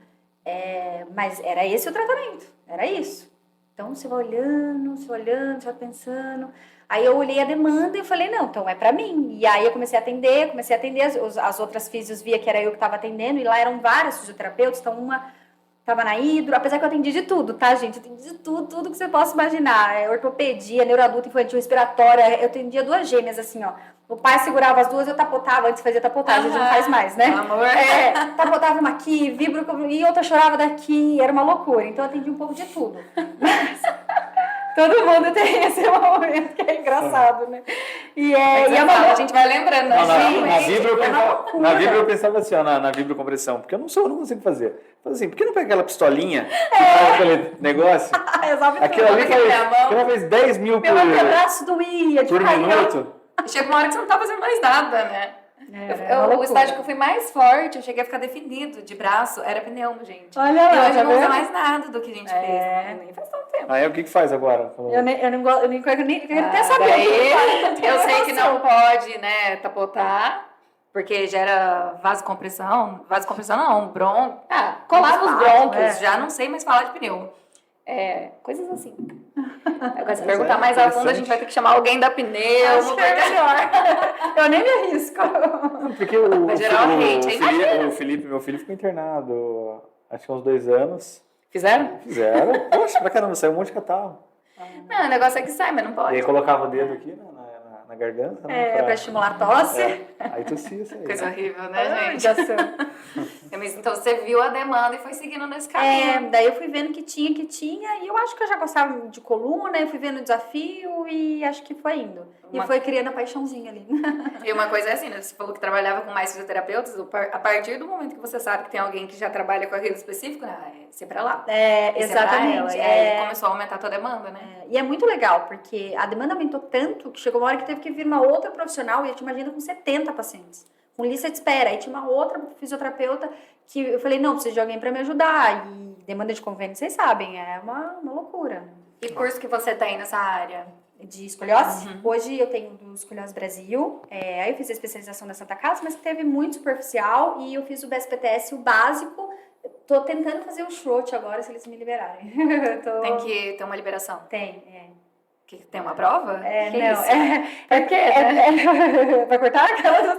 mas era esse o tratamento, era isso. Então, você vai olhando, você vai pensando. Aí eu olhei a demanda e falei, não, então é pra mim. E aí eu comecei a atender, as outras físios via que era eu que estava atendendo, e lá eram várias fisioterapeutas, então uma tava na hidro, apesar que eu atendi de tudo, tá, gente? Eu atendi de tudo que você possa imaginar. Ortopedia, neuroadulto, infantil, respiratória, eu atendia 2 gêmeas, assim, ó. O pai segurava as 2, eu tapotava, antes fazia tapotagem, hoje não faz mais, né? Amor. Tapotava uma aqui, vibro, e outra chorava daqui, era uma loucura. Então eu atendi um pouco de tudo. Mas todo mundo tem esse momento que é engraçado, né? E a gente vai lembrando, né? Na vibra eu pensava assim, ó, na vibrocompressão, porque eu não consigo fazer. Falei assim, por que não pega aquela pistolinha que faz aquele negócio? Aquilo ali faz 10 mil meu antebraço doía, por minuto. E chega uma hora que você não tá fazendo mais nada, né? O estágio que eu fui mais forte, eu cheguei a ficar definido de braço, era pneumo, gente. Olha e lá, hoje não usa mais nada do que a gente fez, né? Nem faz tanto tempo. Aí o que faz agora? Eu nem quero até saber. Eu sei que não pode, né, tapotar, porque gera vasocompressão não, colar nos brônquios, já não sei mais falar de pneu. Coisas assim. Agora, se perguntar mais a fundo, a gente vai ter que chamar alguém da pneu. Acho que é melhor. Eu nem me arrisco. Porque vai gerar um hate. O Felipe, meu filho, ficou internado acho que há uns 2 anos. Fizeram? Fizeram. Poxa, pra caramba, saiu um monte de catarro. Não, o negócio é que sai, mas não pode. E aí colocava o dedo aqui na garganta, né? Pra estimular a tosse. Aí tossia isso aí. Coisa horrível, né, gente? Então você viu a demanda e foi seguindo nesse caminho. Daí eu fui vendo que tinha, e eu acho que eu já gostava de coluna, eu fui vendo o desafio e acho que foi indo. E foi criando a paixãozinha ali. E uma coisa é assim, né? Você falou que trabalhava com mais fisioterapeutas, a partir do momento que você sabe que tem alguém que já trabalha com aquilo específico, né? Você pra lá. Exatamente. E aí começou a aumentar a tua demanda, né? E é muito legal, porque a demanda aumentou tanto que chegou uma hora que teve que vir uma outra profissional e eu tinha uma agenda com 70 pacientes. Com lista de espera. Aí tinha uma outra fisioterapeuta que eu falei, não, preciso de alguém para me ajudar. E demanda de convênio, vocês sabem, é uma loucura. E curso que você tem nessa área? De escoliose? Hoje eu tenho do Escoliose Brasil. Aí eu fiz a especialização da Santa Casa, mas teve muito superficial. E eu fiz o BSPTS, o básico. Tô tentando fazer o Schroth agora, se eles me liberarem. Tem que ter uma liberação? Tem, Que tem uma prova? Que não, porque vai cortar aquela? Não.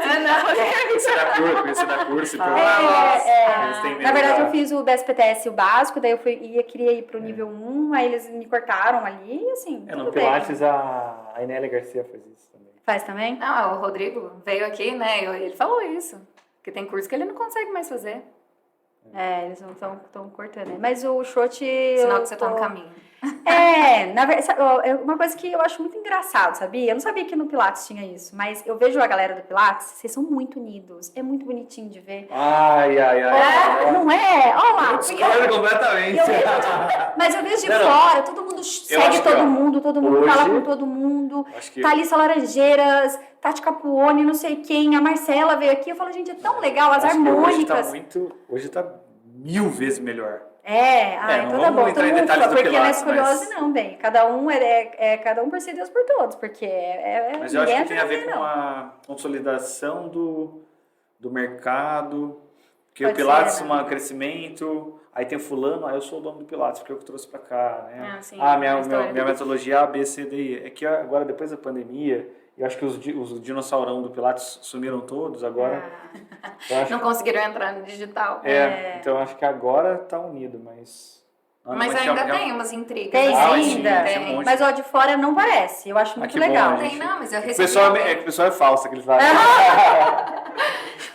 Isso dá curso. Na verdade, eu fiz o BSPTS, o básico, daí eu queria ir pro nível 1, aí eles me cortaram ali, e assim, no Pilates a Inélia Garcia faz isso também. Faz também? Não, o Rodrigo veio aqui, né, e ele falou isso, que tem curso que ele não consegue mais fazer. Eles não estão cortando, né? Mas o Schroth... Sinal que você tá no caminho. Na verdade, é uma coisa que eu acho muito engraçado, sabia? Eu não sabia que no Pilates tinha isso, mas eu vejo a galera do Pilates, vocês são muito unidos, é muito bonitinho de ver. Ai. Não é? Olha lá. Discordo completamente. Mas eu vejo de fora, todo mundo segue todo mundo hoje, fala com todo mundo. Thalissa Laranjeiras, Tati Capuone, não sei quem, a Marcela veio aqui, eu falo, gente, é tão legal, as harmônicas. Hoje tá 1000 vezes melhor. Então tá bom. Entrar em detalhes do porque Pilates, na escoliose não, bem. Cada um por si, Deus por todos, porque Mas eu acho que tem a ver com a consolidação do mercado, porque o Pilates é um crescimento, aí tem o fulano, aí eu sou o dono do Pilates, porque eu que trouxe pra cá, né? Minha metodologia é A, B, C, D, I. É que agora, depois da pandemia, eu acho que os dinossaurão do Pilates sumiram todos, agora... Não conseguiram entrar no digital. Então acho que agora tá unido, mas... Mas ainda tem umas intrigas. Tem ainda. Tem. Mas de fora não parece, eu acho muito legal. Bom, tem não, mas eu recebi... O pessoal é falso, que eles falam.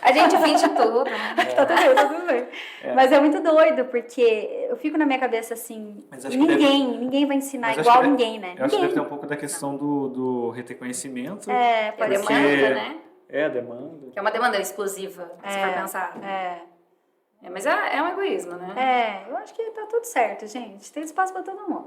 A gente finge tudo, né? Tá tudo bem. Mas é muito doido, porque eu fico na minha cabeça assim, ninguém vai ensinar igual ninguém, né? Eu acho que deve ter um pouco da questão do reter conhecimento. A demanda, né? A demanda. Que é uma demanda explosiva, se for pensar. Mas é um egoísmo, né? Eu acho que tá tudo certo, gente. Tem espaço pra todo mundo.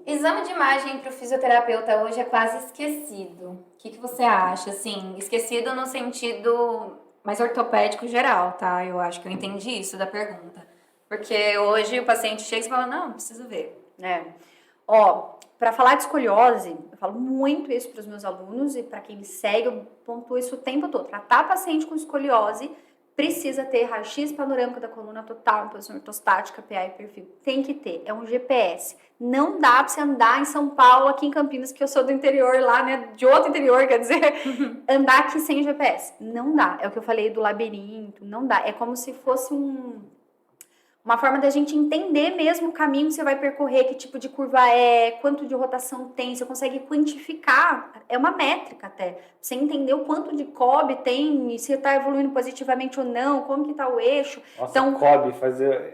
Exame de imagem para o fisioterapeuta hoje é quase esquecido. O que você acha? Assim, esquecido no sentido Mas ortopédico geral, tá? Eu acho que eu entendi isso da pergunta. Porque hoje o paciente chega e fala, não, preciso ver. Ó, para falar de escoliose, eu falo muito isso para os meus alunos e para quem me segue, eu pontuo isso o tempo todo. Tratar paciente com escoliose precisa ter raio-x panorâmico da coluna total, posição ortostática, PA e perfil. Tem que ter, é um GPS. Não dá para você andar em São Paulo, aqui em Campinas, que eu sou do interior lá, né, de outro interior, quer dizer, andar aqui sem GPS. Não dá, é o que eu falei do labirinto, não dá. É como se fosse uma forma da gente entender mesmo o caminho que você vai percorrer, que tipo de curva é, quanto de rotação tem, você consegue quantificar, é uma métrica até, você entender o quanto de COB tem, e se está evoluindo positivamente ou não, como que tá o eixo. Nossa, Então, COB,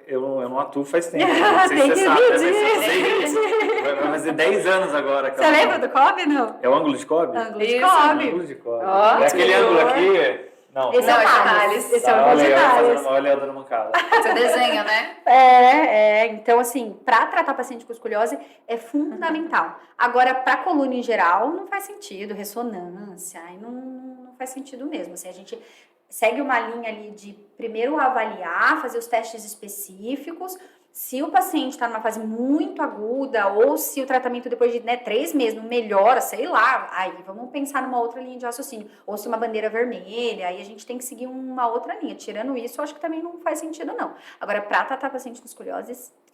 eu não atuo faz tempo, não sei se Tem você que sabe, né? medir. Mas eu sei disso. Vai fazer 10 anos agora. você lembra do COB, não? É o ângulo de COB? Ângulo de Isso, COB. Ângulo de COB. Ó, É aquele senhor. ângulo aqui... Não, Esse é o Não, Thales. Esse é o olha ângulo de aí, Thales. olha eu dando mancada. Você desenha, né? Então assim, para tratar paciente com escoliose é fundamental. Agora, para coluna em geral, não faz sentido, ressonância, aí não faz sentido mesmo. Assim, a gente segue uma linha ali de primeiro avaliar, fazer os testes específicos. Se o paciente está numa fase muito aguda ou se o tratamento depois de 3 meses não melhora, sei lá, aí vamos pensar numa outra linha de raciocínio. Ou se uma bandeira vermelha, aí a gente tem que seguir uma outra linha. Tirando isso, eu acho que também não faz sentido, não. Agora, para tratar paciente com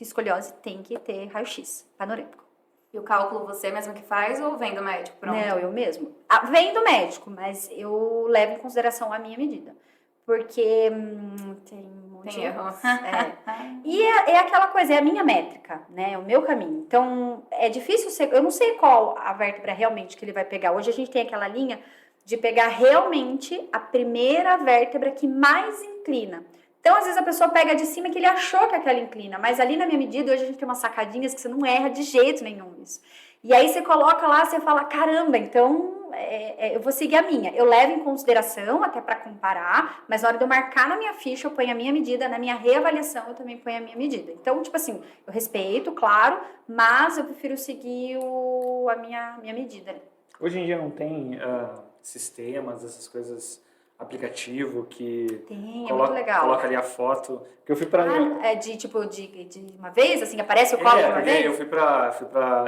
escoliose tem que ter raio-x panorâmico. E o cálculo você mesmo que faz ou vem do médico? Pronto. Não, eu mesmo. Vem do médico, mas eu levo em consideração a minha medida. Porque tem um monte Tem de erro. E é aquela coisa, é a minha métrica, né? É o meu caminho. Então, é difícil ser. Eu não sei qual a vértebra realmente que ele vai pegar. Hoje a gente tem aquela linha de pegar realmente a primeira vértebra que mais inclina. Então, às vezes a pessoa pega de cima que ele achou que aquela inclina, mas ali na minha medida, hoje a gente tem umas sacadinhas que você não erra de jeito nenhum isso. E aí você coloca lá, você fala, caramba, então eu vou seguir a minha. Eu levo em consideração, até para comparar, mas na hora de eu marcar na minha ficha, eu ponho a minha medida, na minha reavaliação eu também ponho a minha medida. Então, tipo assim, eu respeito, claro, mas eu prefiro seguir a minha medida. Hoje em dia não tem sistemas, essas coisas, aplicativo que Tem, é muito legal. coloca ali a foto. Que eu fui pra... De uma vez, assim, aparece o copo de uma vez? Eu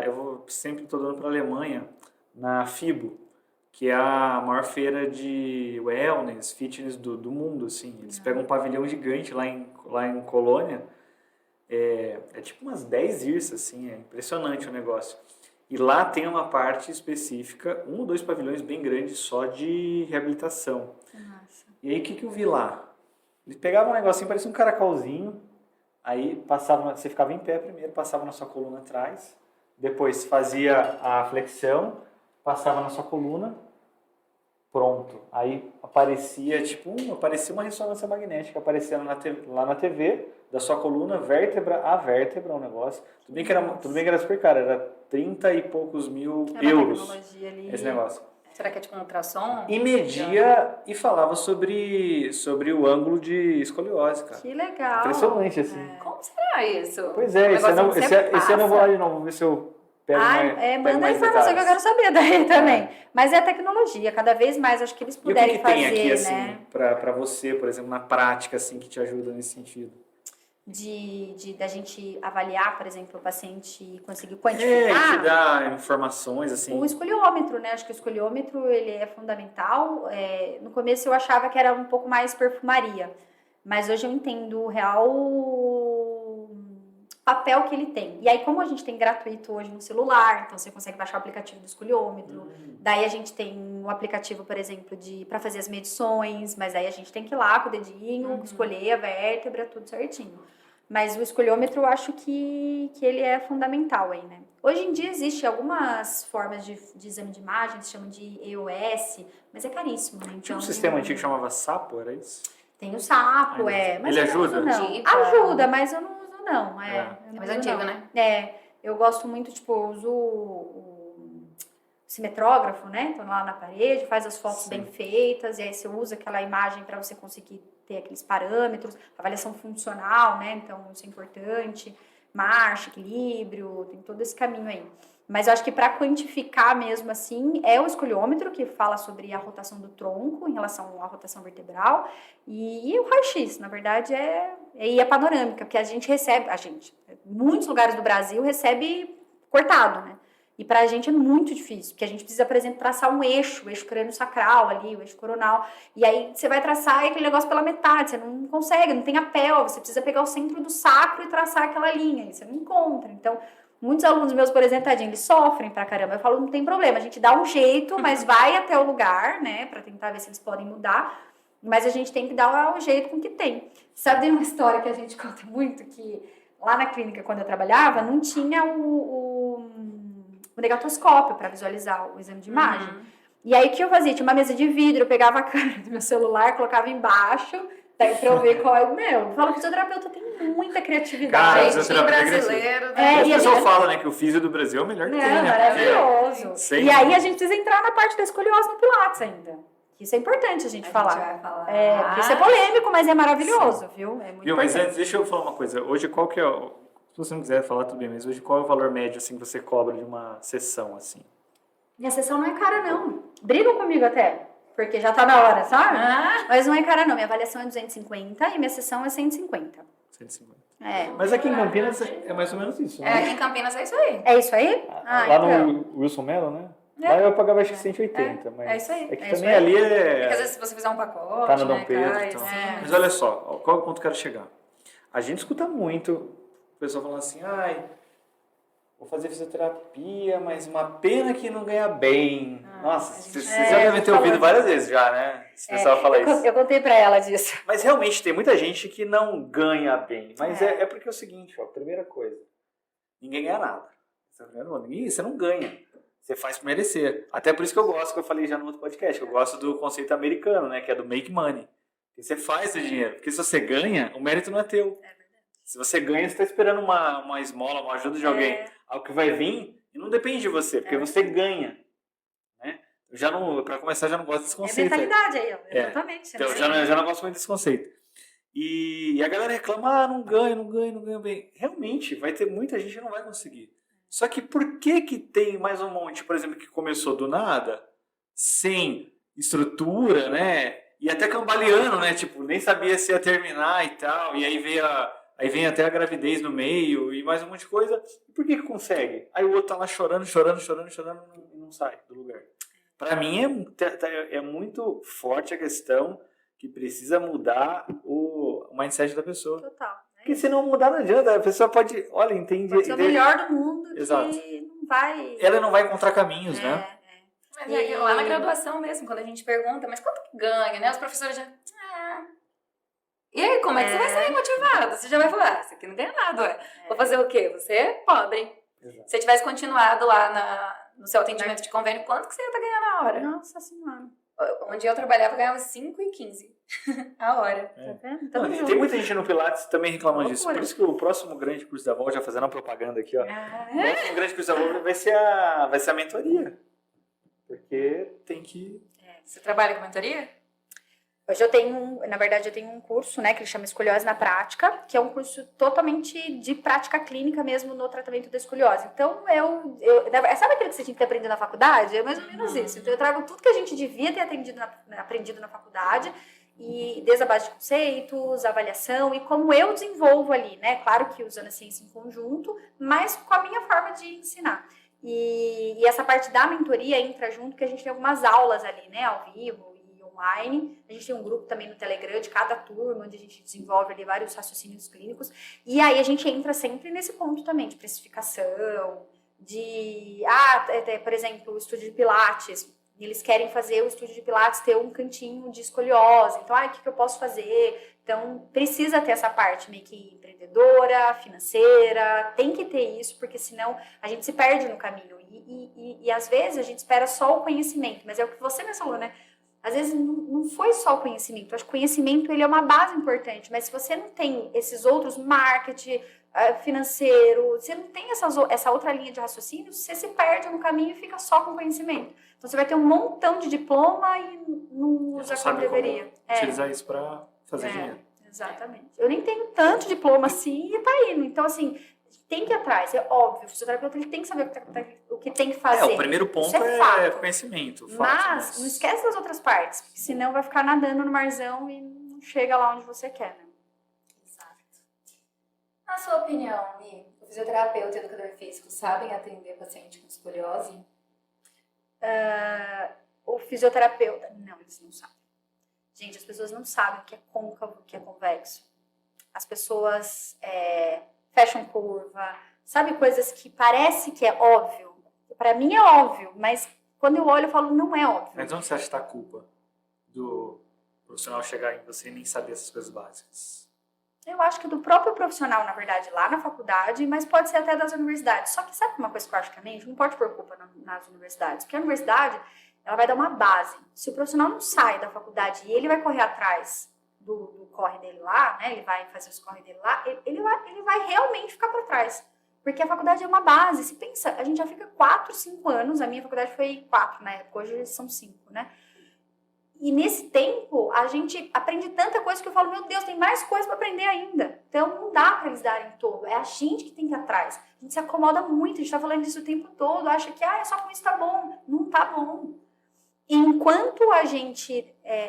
eu sempre tô dando pra Alemanha, na FIBO, que é a maior feira de wellness, fitness do mundo, assim. Eles pegam um pavilhão gigante lá em Colônia, é tipo umas 10 irsas, assim, é impressionante o negócio. E lá tem uma parte específica, 1 ou 2 pavilhões bem grandes só de reabilitação. Nossa. E aí o que eu vi lá? Eles pegavam um negocinho, parecia um caracolzinho, aí você ficava em pé primeiro, passava na sua coluna atrás, depois fazia a flexão, passava na sua coluna, pronto. Aí aparecia uma ressonância magnética aparecendo lá na TV, da sua coluna, vértebra a vértebra, um negócio. Tudo bem que era super caro, era 30 e poucos mil euros esse negócio. Será que é tipo um ultrassom? E media e falava sobre o ângulo de escoliose, cara. Que legal. Impressionante, assim. Como será isso? Pois é, esse ano eu vou lá de novo, vou ver se eu pego pego manda a mais informação que eu quero detalhes. saber daí também. Mas é tecnologia, cada vez mais acho que eles E o puderem que fazer, tem aqui, assim, né? pra você, por exemplo, na prática, assim, que te ajuda nesse sentido? Da gente avaliar, por exemplo, o paciente e conseguir Que quantificar. te dá informações, assim. O escoliômetro, né? Acho que o escoliômetro, ele é fundamental. No começo eu achava que era um pouco mais perfumaria, mas hoje eu entendo o real papel que ele tem. E aí, como a gente tem gratuito hoje no celular, então você consegue baixar o aplicativo do escoliômetro. Daí a gente tem um aplicativo, por exemplo, para fazer as medições, mas aí a gente tem que ir lá com o dedinho, escolher a vértebra, tudo certinho. Mas o escoliômetro eu acho que ele é fundamental aí, né? Hoje em dia existem algumas formas de exame de imagem, se chama de EOS, mas é caríssimo, né? Então, Tinha um sistema antigo que chamava SAPO, era isso? tem o sapo, mas Ele eu não ajuda? uso, não. Dica. Ajuda, mas eu não uso, não. Eu É não mais uso, antigo, não. né? Eu gosto muito, tipo, eu uso o simetrógrafo, né? Então lá na parede, faz as fotos Sim. bem feitas, e aí você usa aquela imagem para você conseguir ter aqueles parâmetros, avaliação funcional, né? Então isso é importante. marcha, equilíbrio, tem todo esse caminho aí. Mas eu acho que para quantificar mesmo assim, é o escoliômetro, que fala sobre a rotação do tronco em relação à rotação vertebral, e o raio-x, na verdade, e a panorâmica, porque muitos lugares do Brasil recebe cortado, né? E pra gente é muito difícil, porque a gente precisa, por exemplo, traçar o eixo crânio-sacral ali, o eixo coronal. E aí você vai traçar aquele negócio pela metade, você não consegue, não tem a pelve, você precisa pegar o centro do sacro e traçar aquela linha, e você não encontra. Então, muitos alunos meus, por exemplo, tadinho, eles sofrem pra caramba. Eu falo, não tem problema, a gente dá um jeito, mas vai até o lugar, né, pra tentar ver se eles podem mudar. Mas a gente tem que dar o jeito com o que tem. Sabe, tem uma história que a gente conta muito, que lá na clínica, quando eu trabalhava, não tinha o negatoscópio para visualizar o exame de imagem. E aí, o que eu fazia? Tinha uma mesa de vidro, eu pegava a câmera do meu celular, colocava embaixo, daí pra eu ver qual é o meu. Eu falo que o fisioterapeuta tem muita criatividade. Cara, Jeitinho brasileiro, né? As pessoas falam, né, que o físio do Brasil é o melhor que tem, né? Maravilhoso. Sim. E aí, a gente precisa entrar na parte da escoliose no Pilates ainda. Isso é importante a gente falar. A gente vai falar. Porque isso é polêmico, mas é maravilhoso, viu? É muito Viu, mas importante. antes, deixa eu falar uma coisa. Hoje, qual que é o... Se você não quiser falar, tudo bem, mas hoje qual é o valor médio, assim, que você cobra de uma sessão, assim? Minha sessão não é cara, não. Brigam comigo até, porque já tá na hora, sabe? Mas não é cara, não. Minha avaliação é 250 e minha sessão é 150. 150. É. Mas aqui em Campinas é mais ou menos isso, né? Aqui em Campinas é isso aí. É isso aí? Lá então. no Wilson Mello, né? Lá eu pagava acho que 180, mas... É isso aí. É que É isso também aí. ali Porque às vezes se você fizer um pacote, tá no né, Dom Pedro, cai, então. assim. Mas olha só, qual é o ponto que eu quero chegar? A gente escuta muito o pessoal falando assim, vou fazer fisioterapia, mas uma pena que não ganha bem. Nossa, vocês já devem ter ouvido várias vezes já, né? Esse pessoal fala isso. Eu contei pra ela disso. Mas realmente tem muita gente que não ganha bem. Mas é porque é o seguinte, ó, primeira coisa, ninguém ganha nada. Você não ganha. Você faz por merecer. Até por isso que eu gosto, que eu falei já no outro podcast, que eu gosto do conceito americano, né? Que é do make money. Que você faz o dinheiro. Porque se você ganha, o mérito não é teu. É verdade. Se você ganha, você está esperando uma esmola, uma ajuda de alguém. Algo que vai vir e não depende de você, porque você ganha. Né? Eu já não, para começar, já não gosto desse conceito. É mentalidade aí, ó. Exatamente. Então, eu já não gosto muito desse conceito. E a galera reclama, não ganha bem. Realmente, vai ter muita gente que não vai conseguir. Só que por que tem mais um monte, por exemplo, que começou do nada, sem estrutura, né? E até cambaleando, né? Tipo, nem sabia se ia terminar e tal. E aí vem até a gravidez no meio e mais um monte de coisa. E por que consegue? Aí o outro tá lá chorando e não sai do lugar. Pra mim é muito forte a questão que precisa mudar o mindset da pessoa. Total. Porque se não mudar, não adianta. A pessoa pode, olha, entende. Pode ser o melhor do mundo Exato. que não vai... Ela não vai encontrar caminhos, né? Mas é lá na graduação mesmo, quando a gente pergunta, mas quanto que ganha, né? Os professores já... E aí, como é que você vai sair motivado? Você já vai falar, isso aqui não ganha nada, ué. Vou fazer o quê? Você é pobre. Exato. Se você tivesse continuado lá no seu atendimento de convênio, quanto que você ia estar ganhando a hora? Nossa Senhora. Onde eu trabalhava, eu ganhava 5,15 a hora. Tá vendo? Não, Tamo tem muita gente no Pilates também reclamando disso. Loucura. Por isso que o próximo grande curso da Vol, já fazendo a propaganda aqui, ó. O próximo grande curso da Vol vai ser a mentoria. Porque tem que... Você trabalha com mentoria? Hoje eu tenho, um curso, né, que ele chama Escoliose na Prática, que é um curso totalmente de prática clínica mesmo no tratamento da escoliose. Então, sabe aquilo que você tinha que ter aprendido na faculdade? É mais ou menos isso. Então, eu trago tudo que a gente devia ter aprendido na faculdade, e desde a base de conceitos, avaliação, e como eu desenvolvo ali, né? Claro que usando a ciência em conjunto, mas com a minha forma de ensinar. E essa parte da mentoria entra junto, que a gente tem algumas aulas ali, né, ao vivo, online. A gente tem um grupo também no Telegram de cada turma, onde a gente desenvolve ali vários raciocínios clínicos. E aí a gente entra sempre nesse ponto também de precificação, por exemplo, o estúdio de Pilates. Eles querem fazer o estúdio de Pilates ter um cantinho de escoliose. Então, o que eu posso fazer? Então, precisa ter essa parte meio que empreendedora, financeira, tem que ter isso, porque senão a gente se perde no caminho. E às vezes a gente espera só o conhecimento, mas é o que você mesmo falou, né? Às vezes não foi só o conhecimento. Acho que o conhecimento ele é uma base importante, mas se você não tem esses outros marketing, financeiro, você não tem essa outra linha de raciocínio, você se perde no caminho e fica só com conhecimento. Então você vai ter um montão de diploma e não usa como deveria. Utilizar isso para fazer dinheiro. Exatamente. Eu nem tenho tanto diploma assim e tá indo. Então, assim, Tem que ir atrás, é óbvio. O fisioterapeuta ele tem que saber o que tem que fazer. O primeiro ponto Isso é fato. conhecimento. Fato, Mas não esquece das outras partes, porque senão vai ficar nadando no marzão e não chega lá onde você quer, né? Exato. Na sua opinião, Mi, o fisioterapeuta e o educador físico sabem atender paciente com escoliose? O fisioterapeuta, não, eles não sabem. Gente, as pessoas não sabem o que é côncavo, o que é convexo. As pessoas fecham curva, sabe, coisas que parece que é óbvio. Para mim é óbvio, mas quando eu olho eu falo, não é óbvio. Mas onde você acha que está a culpa do profissional chegar em você e nem saber essas coisas básicas? Eu acho que do próprio profissional, na verdade, lá na faculdade, mas pode ser até das universidades. Só que sabe uma coisa que eu acho que a gente não pode pôr culpa nas universidades? Porque a universidade, ela vai dar uma base. Se o profissional não sai da faculdade e ele vai correr atrás do corre dele lá, né? Ele vai fazer os corre dele lá, ele vai realmente ficar para trás. Porque a faculdade é uma base. Se pensa, a gente já fica 4, 5 anos, a minha faculdade foi 4 na época, hoje são 5, né? E nesse tempo, a gente aprende tanta coisa que eu falo, meu Deus, tem mais coisa para aprender ainda. Então, não dá para eles darem todo. É a gente que tem que ir atrás. A gente se acomoda muito, a gente tá falando disso o tempo todo, acha que, só com isso tá bom. Não tá bom. E enquanto a gente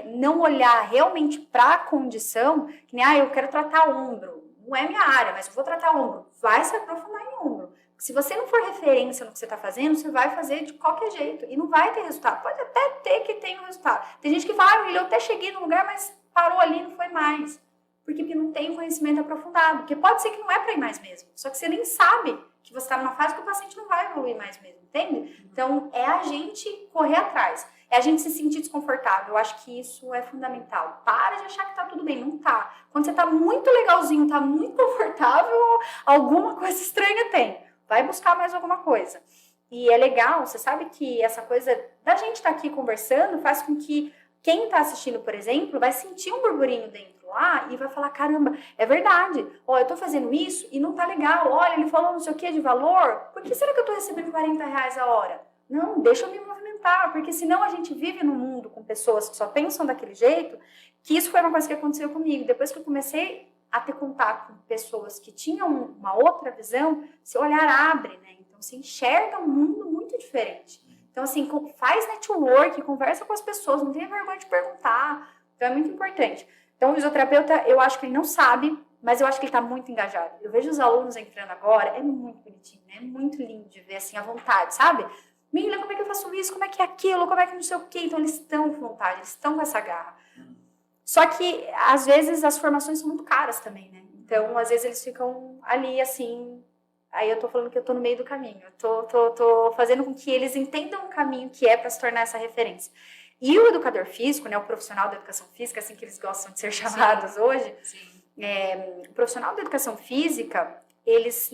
não olhar realmente para a condição, que nem, eu quero tratar ombro. Não é minha área, mas eu vou tratar ombro. Vai se aprofundar em ombro. Se você não for referência no que você está fazendo, você vai fazer de qualquer jeito. E não vai ter resultado. Pode até ter que tenha um resultado. Tem gente que fala, eu até cheguei no lugar, mas parou ali e não foi mais. Porque não tem conhecimento aprofundado. Porque pode ser que não é para ir mais mesmo. Só que você nem sabe que você está numa fase que o paciente não vai evoluir mais mesmo. Entende? Então, é a gente correr atrás. É a gente se sentir desconfortável. Eu acho que isso é fundamental. Para de achar que tá tudo bem. Não tá. Quando você tá muito legalzinho, tá muito confortável, alguma coisa estranha tem. Vai buscar mais alguma coisa. E é legal, você sabe que essa coisa da gente estar aqui conversando faz com que quem está assistindo, por exemplo, vai sentir um burburinho dentro lá e vai falar, caramba, é verdade. Eu tô fazendo isso e não tá legal. Olha, ele falou não sei o que de valor. Por que será que eu tô recebendo R$40 a hora? Não, deixa eu me movimentar, porque senão a gente vive num mundo com pessoas que só pensam daquele jeito, que isso foi uma coisa que aconteceu comigo. Depois que eu comecei a ter contato com pessoas que tinham uma outra visão, seu olhar abre, né? Então, você enxerga um mundo muito diferente. Então, assim, faz network, conversa com as pessoas, não tenha vergonha de perguntar. Então, é muito importante. Então, o fisioterapeuta, eu acho que ele não sabe, mas eu acho que ele está muito engajado. Eu vejo os alunos entrando agora, é muito bonitinho, né? É muito lindo de ver, assim, à vontade, sabe? Mila, como é que eu faço isso? Como é que é aquilo? Como é que não sei o quê? Então, eles estão com vontade, eles estão com essa garra. Só que, às vezes, as formações são muito caras também, né? Então, às vezes, eles ficam ali, assim... Aí eu tô falando que eu tô no meio do caminho. Eu tô fazendo com que eles entendam o caminho que é para se tornar essa referência. E o educador físico, né? O profissional da educação física, assim que eles gostam de ser chamados hoje. O profissional da educação física, eles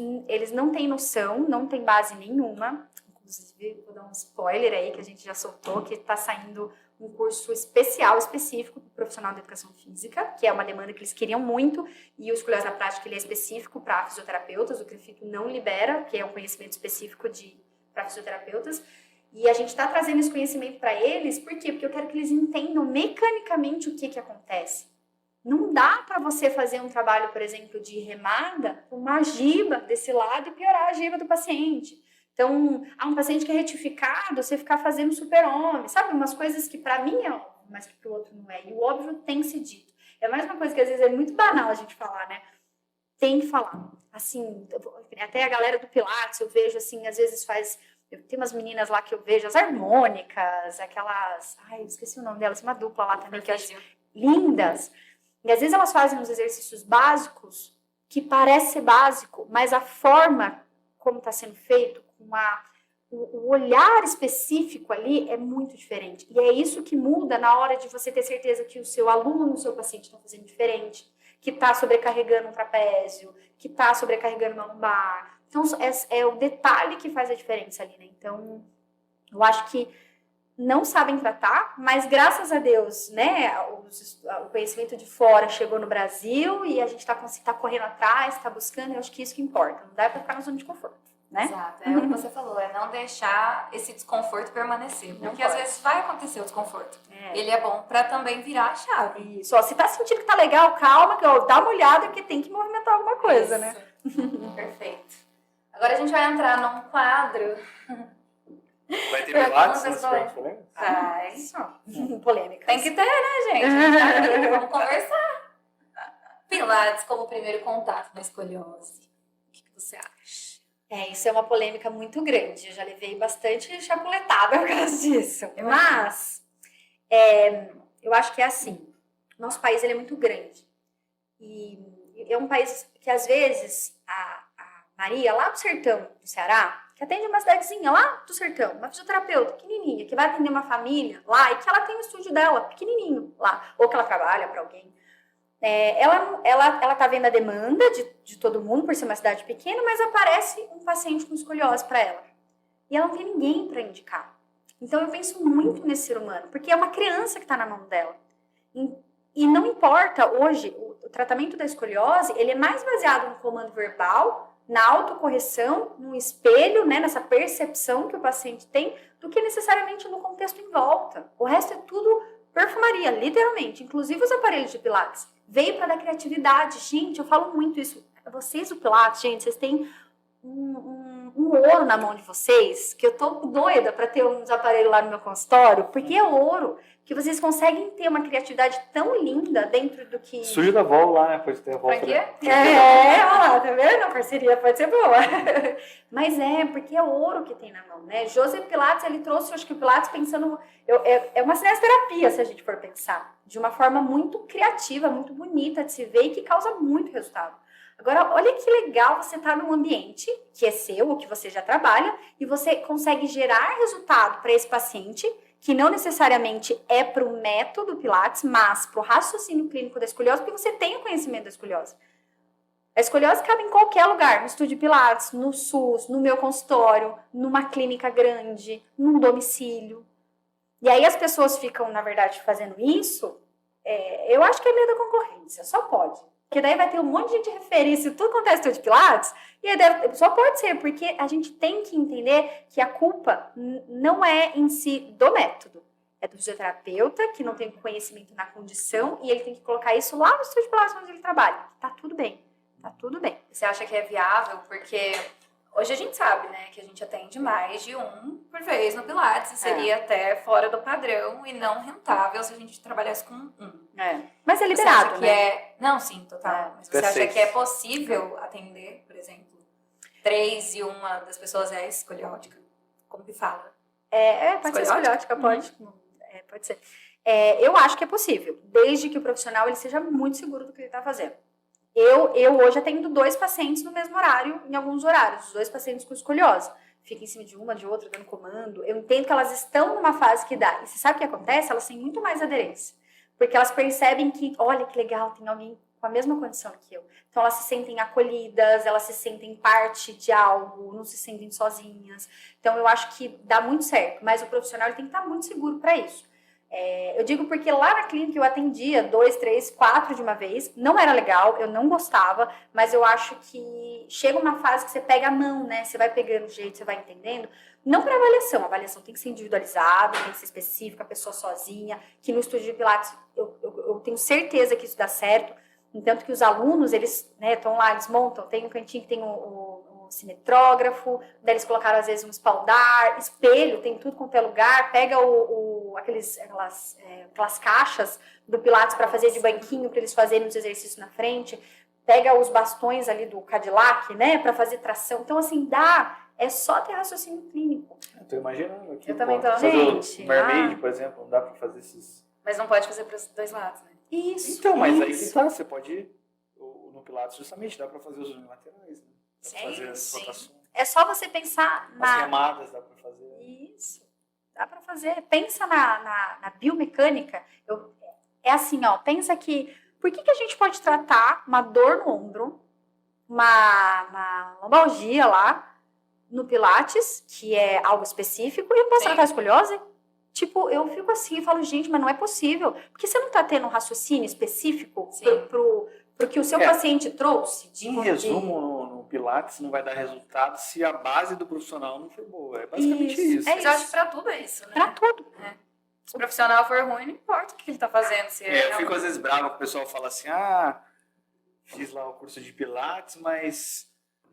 não têm noção, não têm base nenhuma. Inclusive, vou dar um spoiler aí, que a gente já soltou, que está saindo um curso específico para o profissional da educação física, que é uma demanda que eles queriam muito, e o Escoliose na Prática ele é específico para fisioterapeutas, o CREFITO não libera, que é um conhecimento específico para fisioterapeutas, e a gente está trazendo esse conhecimento para eles, por quê? Porque eu quero que eles entendam mecanicamente o que acontece. Não dá para você fazer um trabalho, por exemplo, de remada, com uma giba desse lado e piorar a giba do paciente. Então, um paciente que é retificado, você ficar fazendo super-homem, sabe? Umas coisas que pra mim é óbvio, mas que pro outro não é. E o óbvio tem que ser dito. É mais uma coisa que às vezes é muito banal a gente falar, né? Tem que falar. Assim, até a galera do Pilates, eu vejo assim, às vezes tem umas meninas lá que eu vejo, as harmônicas, aquelas... Ai, eu esqueci o nome delas, uma dupla lá também que eu acho lindas. E às vezes elas fazem uns exercícios básicos que parece ser básico, mas a forma como está sendo feito, o olhar específico ali é muito diferente. E é isso que muda na hora de você ter certeza que o seu aluno, o seu paciente está fazendo diferente, que está sobrecarregando um trapézio, que está sobrecarregando uma lombar. Então, é o detalhe que faz a diferença ali, né? Então, eu acho que não sabem tratar, mas graças a Deus, né, o conhecimento de fora chegou no Brasil e a gente está correndo atrás, está buscando, eu acho que isso que importa. Não dá para ficar na zona de conforto. Né? Exato, é o que você falou, é não deixar esse desconforto permanecer, porque às vezes vai acontecer o desconforto. Ele é bom pra também virar a chave. Isso, se tá sentindo que tá legal, calma, dá uma olhada que tem que movimentar alguma coisa, né? Perfeito. Agora a gente vai entrar num quadro. Vai ter Perguntas Pilates? polêmicas. Vai. Polêmica. Tem que ter, né, gente? Vamos conversar. Pilates como primeiro contato na escoliose. O que você acha? Isso é uma polêmica muito grande. Eu já levei bastante chapuletada por causa disso. Mas, eu acho que é assim. Nosso país ele é muito grande. E é um país que, às vezes, a Maria, lá do sertão do Ceará, que atende uma cidadezinha lá do sertão, uma fisioterapeuta pequenininha, que vai atender uma família lá e que ela tem o estúdio dela pequenininho lá, ou que ela trabalha para alguém. Ela tá vendo a demanda de todo mundo por ser uma cidade pequena, mas aparece um paciente com escoliose para ela. E ela não tem ninguém para indicar. Então eu penso muito nesse ser humano, porque é uma criança que está na mão dela. E não importa hoje, o tratamento da escoliose, ele é mais baseado no comando verbal, na autocorreção, no espelho, né, nessa percepção que o paciente tem, do que necessariamente no contexto em volta. O resto é tudo perfumaria, literalmente. Inclusive os aparelhos de Pilates. Veio para dar criatividade. Gente, eu falo muito isso. Vocês, o Pilates, gente, vocês têm um ouro na mão de vocês, que eu tô doida para ter uns aparelhos lá no meu consultório, porque é ouro, que vocês conseguem ter uma criatividade tão linda dentro do que... Estúdio da Vol lá, né? Pode ter a Vol. Olha lá, tá vendo? A parceria pode ser boa. Mas porque é ouro que tem na mão, né? Joseph Pilates, ele trouxe, acho que o Pilates pensando... É uma cinesterapia, se a gente for pensar. De uma forma muito criativa, muito bonita de se ver e que causa muito resultado. Agora, olha que legal você estar num ambiente que é seu, ou que você já trabalha, e você consegue gerar resultado para esse paciente, que não necessariamente é para o método Pilates, mas para o raciocínio clínico da escoliose, porque você tem o conhecimento da escoliose. A escoliose cabe em qualquer lugar, no estúdio Pilates, no SUS, no meu consultório, numa clínica grande, num domicílio. E aí as pessoas ficam, na verdade, fazendo isso, eu acho que é meio da concorrência, só pode. Porque daí vai ter um monte de gente referir se tudo acontece no estúdio Pilates, e aí só pode ser, porque a gente tem que entender que a culpa não é em si do método. É do fisioterapeuta, que não tem conhecimento na condição, e ele tem que colocar isso lá no estúdio Pilates onde ele trabalha. Tá tudo bem, tá tudo bem. Você acha que é viável? Porque hoje a gente sabe, né, que a gente atende mais de um por vez no Pilates, e seria até fora do padrão e não rentável se a gente trabalhasse com um. Mas é liberado, você acha que Não, sim, total. Mas você acha que é possível atender, por exemplo, 3 e uma das pessoas é escoliótica? Como que fala? Pode ser escoliótica, pode. Pode ser. Eu acho que é possível, desde que o profissional ele seja muito seguro do que ele está fazendo. Eu hoje atendo 2 pacientes no mesmo horário, em alguns horários, os 2 pacientes com escoliose. Fica em cima de uma, de outra, dando comando. Eu entendo que elas estão numa fase que dá. E você sabe o que acontece? Elas têm muito mais aderência. Porque elas percebem que, olha que legal, tem alguém com a mesma condição que eu. Então elas se sentem acolhidas, elas se sentem parte de algo, não se sentem sozinhas. Então eu acho que dá muito certo. Mas o profissional ele tem que estar muito seguro para isso. Eu digo porque lá na clínica eu atendia 2, 3, 4 de uma vez. Não era legal, eu não gostava, mas eu acho que chega uma fase que você pega a mão, né? Você vai pegando o jeito, você vai entendendo. Não para avaliação, a avaliação tem que ser individualizada, tem que ser específica, a pessoa sozinha, que no estúdio de Pilates eu tenho certeza que isso dá certo. Entanto que os alunos, eles estão lá, eles montam, tem um cantinho que tem o cimetrógrafo, daí eles colocaram às vezes um espaldar, espelho, tem tudo quanto é lugar, pega aquelas caixas do Pilates para fazer de banquinho, para eles fazerem os exercícios na frente, pega os bastões ali do Cadillac, né, para fazer tração. Então, assim, é só ter raciocínio clínico. Eu tô imaginando aqui. Eu também tô. Gente, o Mermaid, por exemplo, não dá para fazer esses... Mas não pode fazer para os 2 lados, né? Isso. Então, mas aí que tá, você pode ir no Pilates justamente, dá para fazer os unilaterais, né? Dá para fazer as rotações. É só você pensar As remadas dá para fazer. Isso. Dá para fazer. Pensa na biomecânica. É assim, ó. Pensa que... Por que a gente pode tratar uma dor no ombro, uma lombalgia lá, no Pilates, que é algo específico, e eu posso tratar a escoliose? Tipo, eu fico assim e falo, gente, mas não é possível. Porque você não tá tendo um raciocínio específico pro que o seu paciente trouxe? Em resumo, no Pilates não vai dar resultado se a base do profissional não for boa. É basicamente isso. Mas eu acho que pra tudo é isso, né? Pra tudo. Se o profissional for ruim, não importa o que ele tá fazendo. Eu fico às vezes bravo que o pessoal fala assim, fiz lá o curso de Pilates, mas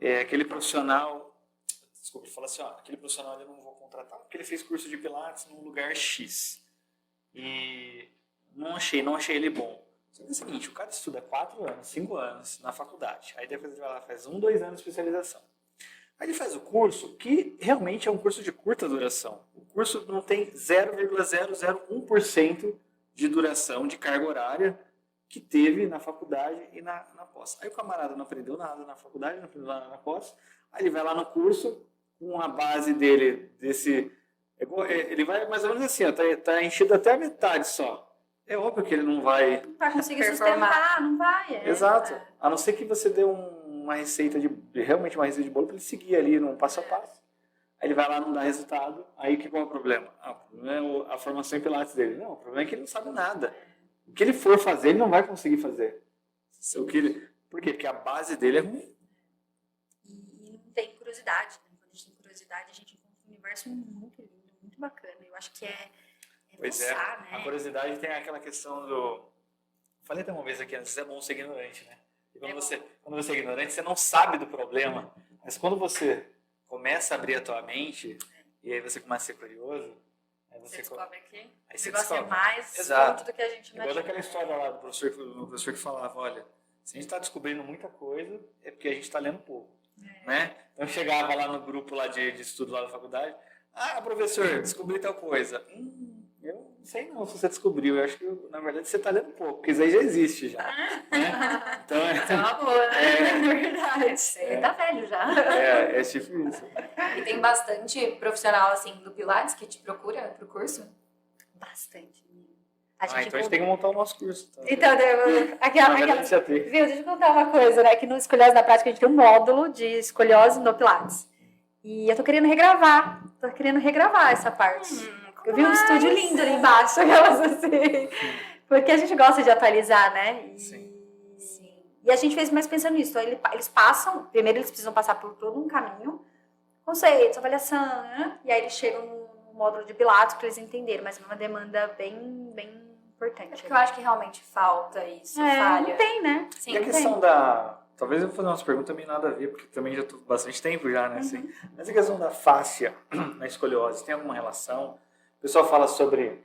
aquele profissional, desculpa, fala assim, ó, aquele profissional eu não vou contratar porque ele fez curso de Pilates num lugar X. E não achei ele bom. Só que é o seguinte, o cara estuda 4 anos, 5 anos na faculdade. Aí depois ele vai lá, faz 1, 2 anos de especialização. Aí ele faz o curso, que realmente é um curso de curta duração. O curso não tem 0,001% de duração de carga horária que teve na faculdade e na pós. Aí o camarada não aprendeu nada na faculdade, não aprendeu nada na pós. Aí ele vai lá no curso, com a base dele, ele vai mais ou menos assim, ó, tá enchido até a metade só. É óbvio que ele não vai... Não vai conseguir Performar. sustentar, não vai. Exato. A não ser que você dê uma receita realmente uma receita de bolo para ele seguir ali num passo a passo. Aí ele vai lá, não dá resultado. Aí qual é o problema? O problema é a formação em Pilates dele. Não, o problema é que ele não sabe nada. O que ele for fazer, ele não vai conseguir fazer. Por quê? Porque a base dele é ruim. E não tem curiosidade, né? Quando a gente tem curiosidade, a gente encontra um universo muito lindo, muito bacana. Eu acho que é Pois pensar, é. né? A curiosidade tem aquela questão do... Falei até uma vez aqui, às vezes é bom ser ignorante, né? E quando você é ignorante, você não sabe do problema. Mas quando você começa a abrir a tua mente, e aí você começa a ser curioso, aí Você você descobre que aí o você negócio é descobre. mais Exato. fundo do que a gente Igual imagina. daquela história lá do professor que falava, olha, se a gente está descobrindo muita coisa, é porque a gente está lendo pouco. Né? Então eu chegava lá no grupo lá de estudo lá da faculdade, professor, descobri tal coisa. Eu não sei não se você descobriu, eu acho que na verdade você está lendo pouco, porque isso aí já existe já. Né? Então É uma boa, né? É verdade. Você tá velho já. é tipo isso. E tem bastante profissional, assim, do Pilates que te procura pro curso? Bastante. Então a gente tem que montar o nosso curso. Então, aquela, Já tem. viu, deixa eu contar uma coisa, né? Que no Escoliose na Prática a gente tem um módulo de escoliose no Pilates. E eu tô querendo regravar essa parte. Eu vi um estúdio lindo ali embaixo, aquelas assim. Porque a gente gosta de atualizar, né? Sim. E a gente fez mais pensando nisso. Então, eles passam, primeiro eles precisam passar por todo um caminho, conceitos, avaliação, né? E aí eles chegam no módulo de Pilates para eles entenderem, mas é uma demanda bem importante. É porque eu acho que realmente falta isso, falha. Não tem, né? Sim, E a não questão da... Talvez eu vou fazer umas perguntas meio nada a ver, porque também já estou bastante tempo já, né? Assim. Mas a questão da fáscia na escoliose, tem alguma relação? O pessoal fala sobre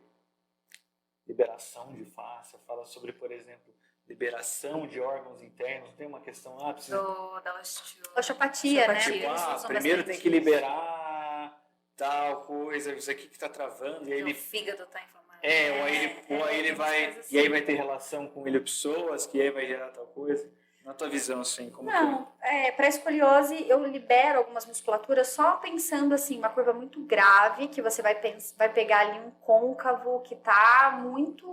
liberação de fáscia, fala sobre, por exemplo, liberação de órgãos internos, tem uma questão lá, precisa... Da osteopatia. Osteopatia, né? Osteopatia. Porque eles usam primeiro bastante tem que isso. liberar tal coisa, isso aqui que está travando, e aí O ele... fígado tá inflamado. ou aí ele vai... coisas E aí assim. vai ter relação com ilipsoas, que aí vai gerar tal coisa. Na tua visão, assim, como que é? Não, para escoliose eu libero algumas musculaturas só pensando assim, uma curva muito grave, que você vai pegar ali um côncavo que tá muito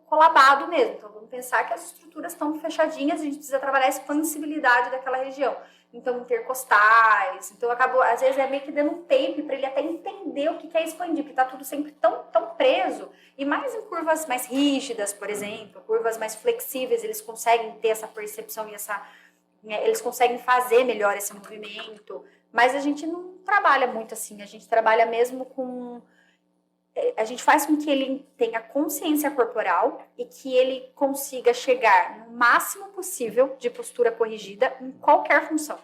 colabado mesmo. Então vamos pensar que as estruturas estão fechadinhas, a gente precisa trabalhar a expansibilidade daquela região. Então intercostais, então acabou, às vezes é meio que dando um tape para ele até entender o que é expandir, porque tá tudo sempre tão preso. E mais em curvas mais rígidas, por exemplo, curvas mais flexíveis, eles conseguem ter essa percepção e eles conseguem fazer melhor esse movimento. Mas a gente não trabalha muito assim, a gente trabalha mesmo com... A gente faz com que ele tenha consciência corporal e que ele consiga chegar no máximo possível de postura corrigida em qualquer função.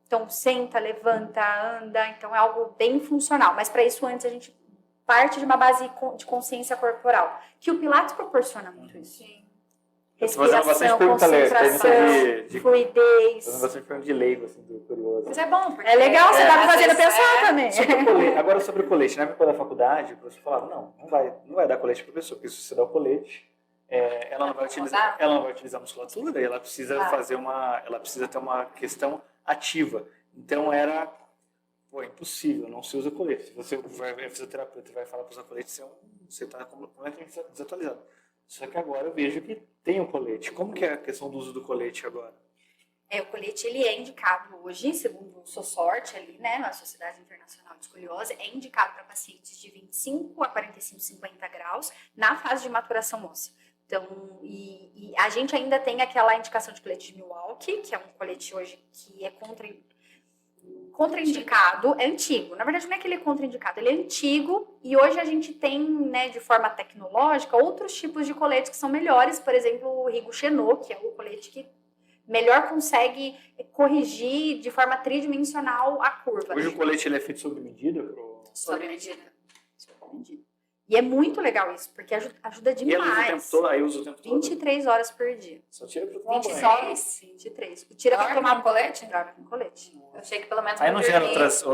Então, senta, levanta, anda, então é algo bem funcional. Mas para isso, antes a gente parte de uma base de consciência corporal, que o Pilates proporciona muito isso. Sim. Respiração, concentração, fluidez. Fazendo bastante pergunta de leigo, assim, do curioso. Mas é bom, porque... É legal, você tá me fazendo às vezes pensar também. Sobre o colete. Agora sobre o colete, na época da faculdade, o professor falava, não vai dar colete para a pessoa, porque se você dá o colete, ela não vai utilizar a musculatura, e ela precisa ela precisa ter uma questão ativa. Então era, impossível, não se usa colete. Se você é fisioterapeuta e vai falar para usar colete, você está completamente desatualizado. Só que agora eu vejo que tem o colete. Como que é a questão do uso do colete agora? O colete ele é indicado hoje, segundo o SOSORT ali, né, na Sociedade Internacional de Escoliose, é indicado para pacientes de 25 a 45, 50 graus na fase de maturação óssea. Então, e a gente ainda tem aquela indicação de colete de Milwaukee, que é um colete hoje que é contraindicado, é antigo. Na verdade, não é que ele é contraindicado, ele é antigo e hoje a gente tem, né, de forma tecnológica, outros tipos de coletes que são melhores, por exemplo, o Rigo Chenot, que é o colete que melhor consegue corrigir de forma tridimensional a curva. Hoje o colete ele é feito sob medida? Sob medida. E é muito legal isso, porque ajuda E ela usa o tempo demais. todo? Aí usa o tempo todo? 23 horas por dia. Só tira pra tomar 20 banho. só? 23. Tira pra Dorme tomar com colete? Dorme com colete. Eu achei que pelo menos Aí pra não gera dormir-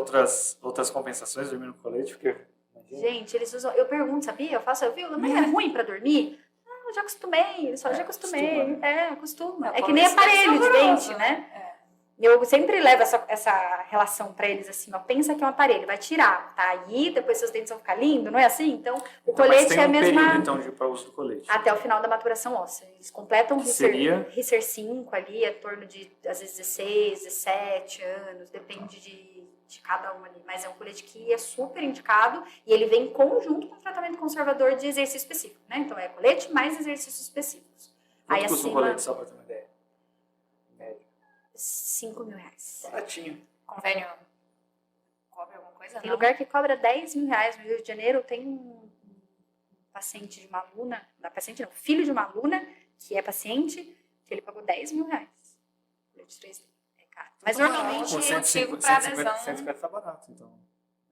outras compensações dormir no colete? Porque, imagina. Gente, eles usam. Eu pergunto, sabia? Eu faço, viu? Mas é ruim pra dormir? Não, eu já acostumei. Eles falam, já acostumei. acostuma, Acostuma. É, É que nem como se aparelho de fosse dente, saboroso, né? É. Eu sempre levo essa relação pra eles assim, ó. Pensa que é um aparelho, vai tirar, tá aí, depois seus dentes vão ficar lindos, não é assim? Então, o Mas colete tem é a um mesma. período, então, para uso do colete. Até o final da maturação óssea. Eles completam o Seria? RICER 5 ali, é em torno de, às vezes, 16, 17 anos, depende de cada um ali. Mas é um colete que é super indicado e ele vem em conjunto com o tratamento conservador de exercício específico, né? Então, é colete mais exercícios específicos. Quanto Aí, custa um acima, colete, só para ter uma ideia? Médio. R$5.000. Baratinho. Convênio cobre alguma coisa? Tem Não. lugar que cobra R$10.000 no Rio de Janeiro. Tem um paciente de uma aluna, filho de uma aluna, que é paciente, que ele pagou R$10.000. Colete 3D. É caro. Mas Então, normalmente... com Com motivo pra 150 adesão. 150 tá barato, então.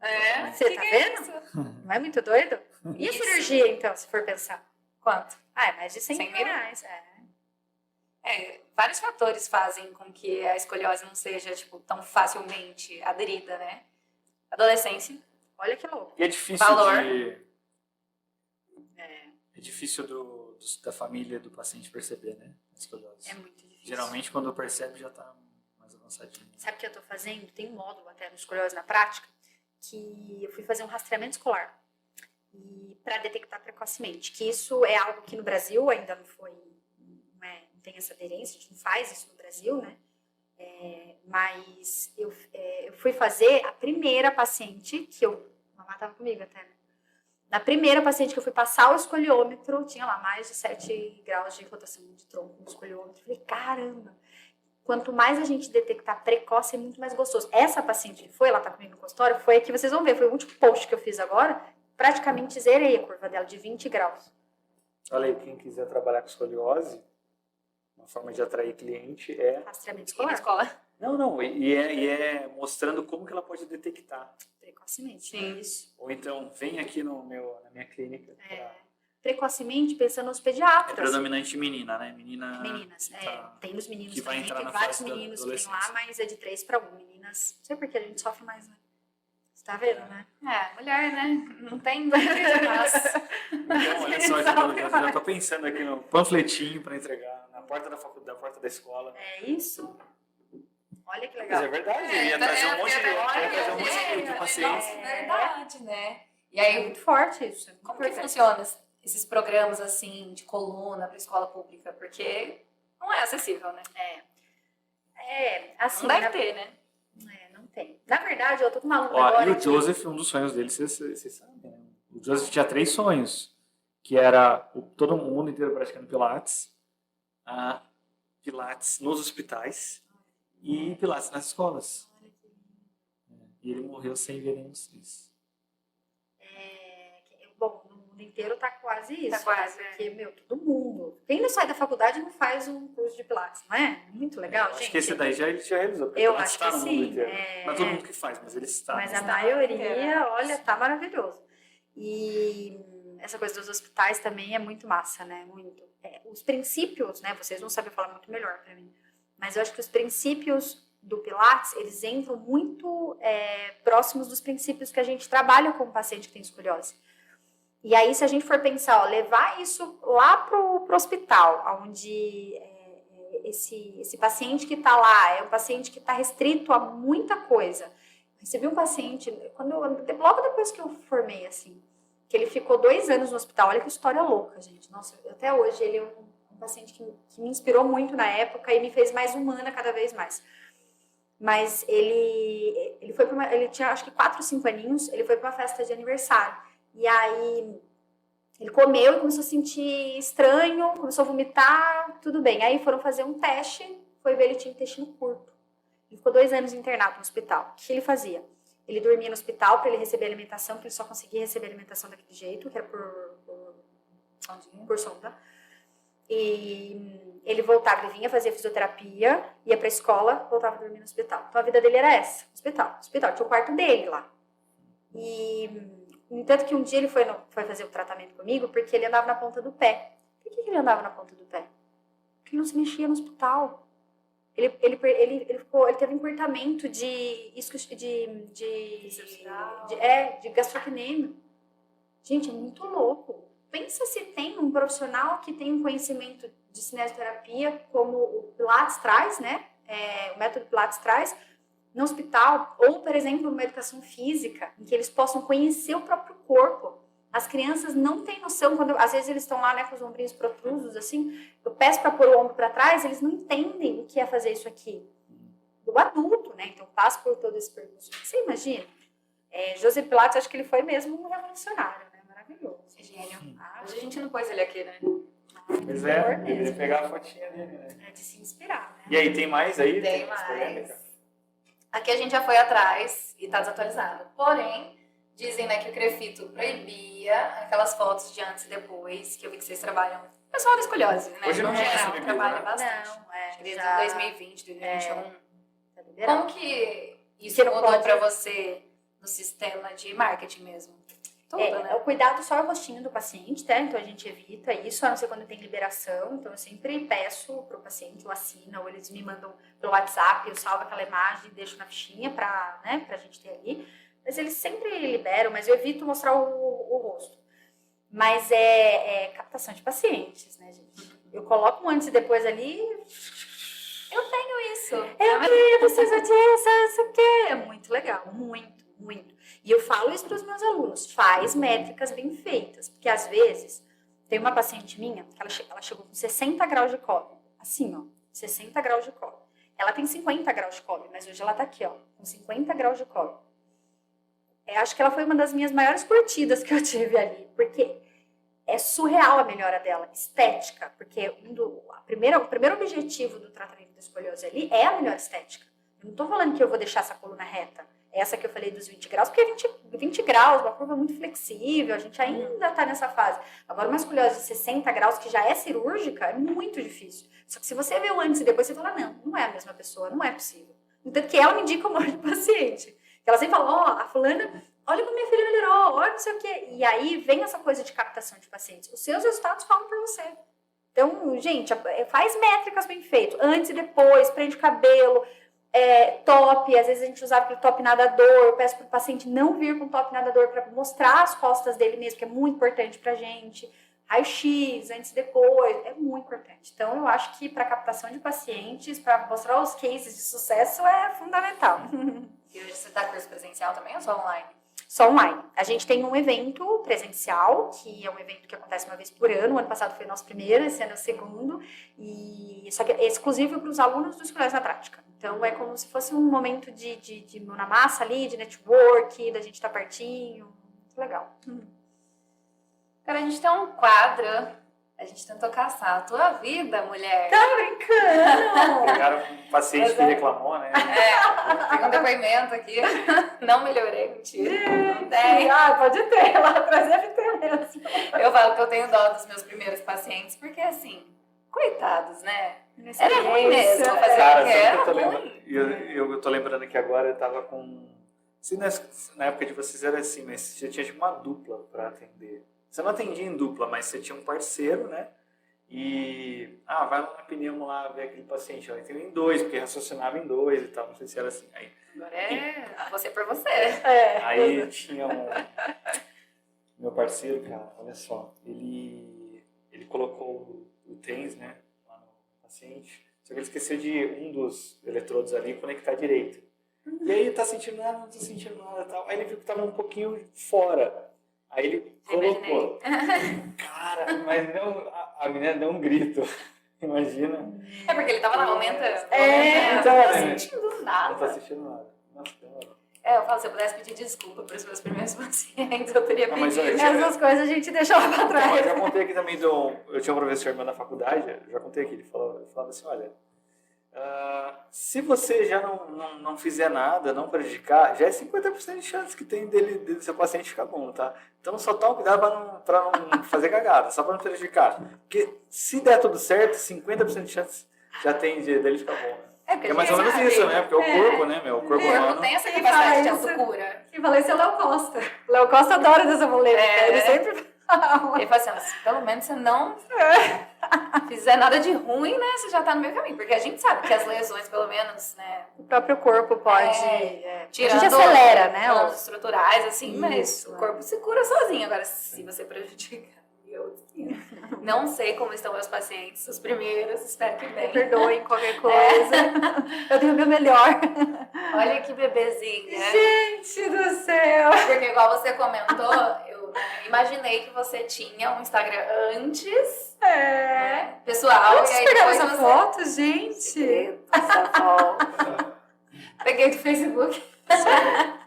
É? Você Que tá que é vendo? isso? Não é muito doido? E a Isso. cirurgia, então, se for pensar? Quanto? Ah, é mais de 100 100 mil mil? reais. Vários fatores fazem com que a escoliose não seja, tipo, tão facilmente aderida, né? Adolescência. Olha que louco. E é difícil Valor. É difícil da família do paciente perceber, né? A escoliose. É muito difícil. Geralmente, quando percebe, já tá mais avançadinho. Sabe o que eu tô fazendo? Tem um módulo até no escoliose na prática, que eu fui fazer um rastreamento escolar. E para detectar precocemente. Que isso é algo que no Brasil ainda não foi... Não tem essa aderência, a gente não faz isso no Brasil, né? Mas eu fui fazer a primeira paciente que eu... A mamãe estava comigo até, né? Na primeira paciente que eu fui passar o escoliômetro, tinha lá mais de 7 graus de rotação de tronco no escoliômetro. Eu falei, caramba! Quanto mais a gente detectar precoce, é muito mais gostoso. Essa paciente que foi, ela tá comigo no consultório, foi a que vocês vão ver, foi o último post que eu fiz agora, praticamente zerei a curva dela de 20 graus. Olha aí, quem quiser trabalhar com escoliose, uma forma de atrair cliente é... Rastreamento E na escolar. escola. Não, e é mostrando como que ela pode detectar. Precocemente. Sim. Isso. Ou então, vem aqui na minha clínica. Precocemente, pensando nos É pediatras. predominante menina, né? Meninas. que tá- Tem nos meninos que vai também, entrar tem na vários fase da meninos que tem lá, adolescência. mas é de 3 para 1. Meninas, não sei por que a gente sofre mais, né? Você tá vendo, né? Mulher, né? Não tem nossa. Então, olha só, já tô pensando aqui no panfletinho para entregar na porta da faculdade, da porta da escola. É isso. Olha que Mas legal. é verdade, eu ia trazer um monte de pacientes. Nossa, verdade, né? E aí, Muito forte isso. é muito como que importante. funciona esses programas, assim, de coluna para escola pública? Porque não é acessível, né? Assim, Não deve ter, né? não tem. Na verdade, eu tô com uma aluna Ó, agora. e o Joseph, um dos sonhos dele, vocês sabem, né? O Joseph tinha 3 sonhos, que era todo mundo inteiro praticando Pilates, Pilates nos hospitais e Pilates nas escolas. E ele morreu sem ver nenhum dos 3. Bom, no mundo inteiro tá quase isso. Tá quase, né? Porque, todo mundo. Quem não sai da faculdade não faz um curso de Pilates, não é? Muito legal, Acho gente. que esse daí ele já realizou, porque Eu Pilates acho está que no mundo sim, inteiro. Não é todo mundo que faz, mas ele está. Mas no a mundo. maioria, olha, tá maravilhoso. E essa coisa dos hospitais também é muito massa, né? Muito. Os princípios, né? Vocês vão saber falar muito melhor pra mim. Mas eu acho que os princípios do Pilates, eles entram muito próximos dos princípios que a gente trabalha com o paciente que tem escoliose. E aí, se a gente for pensar, levar isso lá pro hospital, onde esse paciente que está lá é um paciente que está restrito a muita coisa. Recebi um paciente, logo depois que eu formei, assim, que ele ficou 2 anos no hospital. Olha que história louca, gente. Nossa, até hoje ele é um paciente que me inspirou muito na época e me fez mais humana cada vez mais. Mas ele foi ele tinha acho que 4 ou 5 aninhos, ele foi para uma festa de aniversário. E aí ele comeu e começou a sentir estranho, começou a vomitar, tudo bem. Aí foram fazer um teste, foi ver ele tinha intestino curto. Ele ficou 2 anos internado no hospital. O que ele fazia? Ele dormia no hospital para ele receber alimentação, porque ele só conseguia receber alimentação daquele jeito, que era por sonda. E ele voltava, ele vinha fazer fisioterapia, ia pra escola, voltava a dormir no hospital. Então a vida dele era essa, hospital. Hospital, tinha o quarto dele lá. E, no entanto, que um dia ele foi fazer o tratamento comigo porque ele andava na ponta do pé. Por que ele andava na ponta do pé? Porque ele não se mexia no hospital. Ele teve encurtamento de gastrocnêmio. Gente, é muito louco. Pensa se tem um profissional que tem um conhecimento de cinesioterapia, como o Pilates traz, né? O método Pilates traz, no hospital, ou, por exemplo, uma educação física, em que eles possam conhecer o próprio corpo. As crianças não têm noção, às vezes eles estão lá, né, com os ombrinhos protrusos, assim, eu peço para pôr o ombro para trás, eles não entendem o que é fazer isso aqui. Do adulto, né? Então, passo por todo esse percurso. Você imagina? José Pilates, acho que ele foi mesmo um revolucionário, né? Maravilhoso. Gênio. Hoje a gente não pôs ele aqui, né? Pois é, deveria pegar a fotinha dele, né? É de se inspirar, né? E aí, tem mais aí? Tem mais mais. polêmica? Aqui a gente já foi atrás e tá desatualizado. Porém, dizem, né, que o Crefito proibia aquelas fotos de antes e depois, que eu vi que vocês trabalham. O pessoal da escoliose, né? Hoje não no é geral, proibido, trabalha né? bastante. Não, Acho que desde já 2020, 2021. tá liberado. Como que isso Que não mudou pode- pra você no sistema de marketing mesmo? Tudo, né? O cuidado só é o rostinho do paciente, tá? Então a gente evita isso, a não ser quando tem liberação. Então eu sempre peço pro paciente, ou assina, ou eles me mandam pelo WhatsApp, eu salvo aquela imagem e deixo na fichinha pra gente ter ali. Mas eles sempre liberam, mas eu evito mostrar o rosto. Mas é captação de pacientes, né, gente? Eu coloco um antes e depois ali. Eu tenho isso. Eu preciso disso, isso aqui. É muito legal, muito, muito. E eu falo isso para os meus alunos, faz métricas bem feitas, porque às vezes tem uma paciente minha que ela chegou com 60 graus de cobre, assim, ó, 60 graus de cobre. Ela tem 50 graus de cobre, mas hoje ela tá aqui, ó, com 50 graus de cobre. Acho que ela foi uma das minhas maiores curtidas que eu tive ali, porque é surreal a melhora dela, estética, porque o primeiro objetivo do tratamento da escoliose ali é a melhor estética. Eu não tô falando que eu vou deixar essa coluna reta, essa que eu falei dos 20 graus, porque 20 graus, uma curva muito flexível, a gente ainda tá nessa fase. Agora, uma escoliose de 60 graus, que já é cirúrgica, é muito difícil. Só que se você vê o antes e depois, você fala, não é a mesma pessoa, não é possível. Então, que ela me indica um monte de paciente. Ela sempre fala, a fulana, olha como minha filha melhorou, olha não sei o quê. E aí vem essa coisa de captação de pacientes. Os seus resultados falam por você. Então, gente, faz métricas bem feitas. Antes e depois, prende o cabelo, top. Às vezes a gente usava aquele top nadador. Eu peço para o paciente não vir com top nadador para mostrar as costas dele mesmo, que é muito importante pra gente. Raio-X, antes e depois, é muito importante. Então, eu acho que para captação de pacientes, para mostrar os cases de sucesso, é fundamental. E hoje você dá curso presencial também ou só online? Só online. A gente tem um evento presencial, que é um evento que acontece uma vez por ano. O ano passado foi o nosso primeiro, esse ano é o segundo. Só que é exclusivo para os alunos do Escoliose na Prática. Então, é como se fosse um momento de mão na massa ali, de network, da gente estar pertinho. Muito legal. Cara, a gente tem um quadro. A gente tentou caçar a tua vida, mulher. Tá brincando? Pegaram um paciente que reclamou, né? Tem um depoimento aqui. Não melhorei, mentira. Não tem. Pode ter, lá atrás deve ter mesmo. Eu falo que eu tenho dó dos meus primeiros pacientes, porque assim, coitados, né? Era ruim mesmo, vou fazer Cara, o que sabe era que eu tô ruim. lembrando? Eu tô lembrando que agora eu tava com... Assim, na época de vocês era assim, mas você tinha tipo uma dupla pra atender. Você não atendia em dupla, mas você tinha um parceiro, né? E... vai lá na pneumo lá ver aquele paciente. Ela atendeu em dois, porque raciocinava em dois e tal. Não sei se era assim. Agora é você por você. Aí tinha meu parceiro, cara, olha só. Ele colocou o TENS, né? Lá no paciente. Só que ele esqueceu de um dos eletrodos ali conectar direito. E aí tá sentindo nada, não tô sentindo nada e tal. Aí ele viu que tava um pouquinho fora. Aí ele colocou. Cara, mas não, a menina deu um grito. Imagina. É porque ele tava lá aumentando. Então, Não tô né? sentindo Não nada. tá sentindo nada. Nossa, demorou. Eu falo, se eu pudesse pedir desculpa pros meus primeiros pacientes, eu teria Não, mas pedido. olha, Essas coisas a gente deixa lá pra Então, trás. eu já contei aqui também eu tinha um professor meu na faculdade, eu já contei aqui, ele falava assim, olha, Se você já não fizer nada, não prejudicar, já é 50% de chance que tem dele seu paciente ficar bom, tá? Então só toma cuidado para não fazer cagada, só para não prejudicar. Porque se der tudo certo, 50% de chance já tem dele ficar bom. Porque É mais ou menos isso, né? Porque é o corpo, né, meu? O corpo O corpo humano. tem essa Quem capacidade de fala isso? autocura. E falei, esse é o Léo Costa. O Léo Costa adora dessa polêmica. Ele sempre fala. Ele fala assim, "Mas pelo menos você não fizer nada de ruim, né? Você já tá no meio caminho. Porque a gente sabe que as lesões, pelo menos, né? O próprio corpo pode... A Tirando gente acelera, né? planos estruturais, assim, mas Isso, o corpo se cura sozinho. Agora, se você prejudica, eu não sei como estão meus pacientes, os primeiros, espero que bem. Perdoem qualquer coisa. Eu dei o meu melhor. Olha que bebezinha. Gente do céu. Porque igual você comentou, eu imaginei que você tinha um Instagram antes, né, pessoal, Onde e vocês aí pegaram depois essa você... foto, gente? Essa foto. Peguei do Facebook.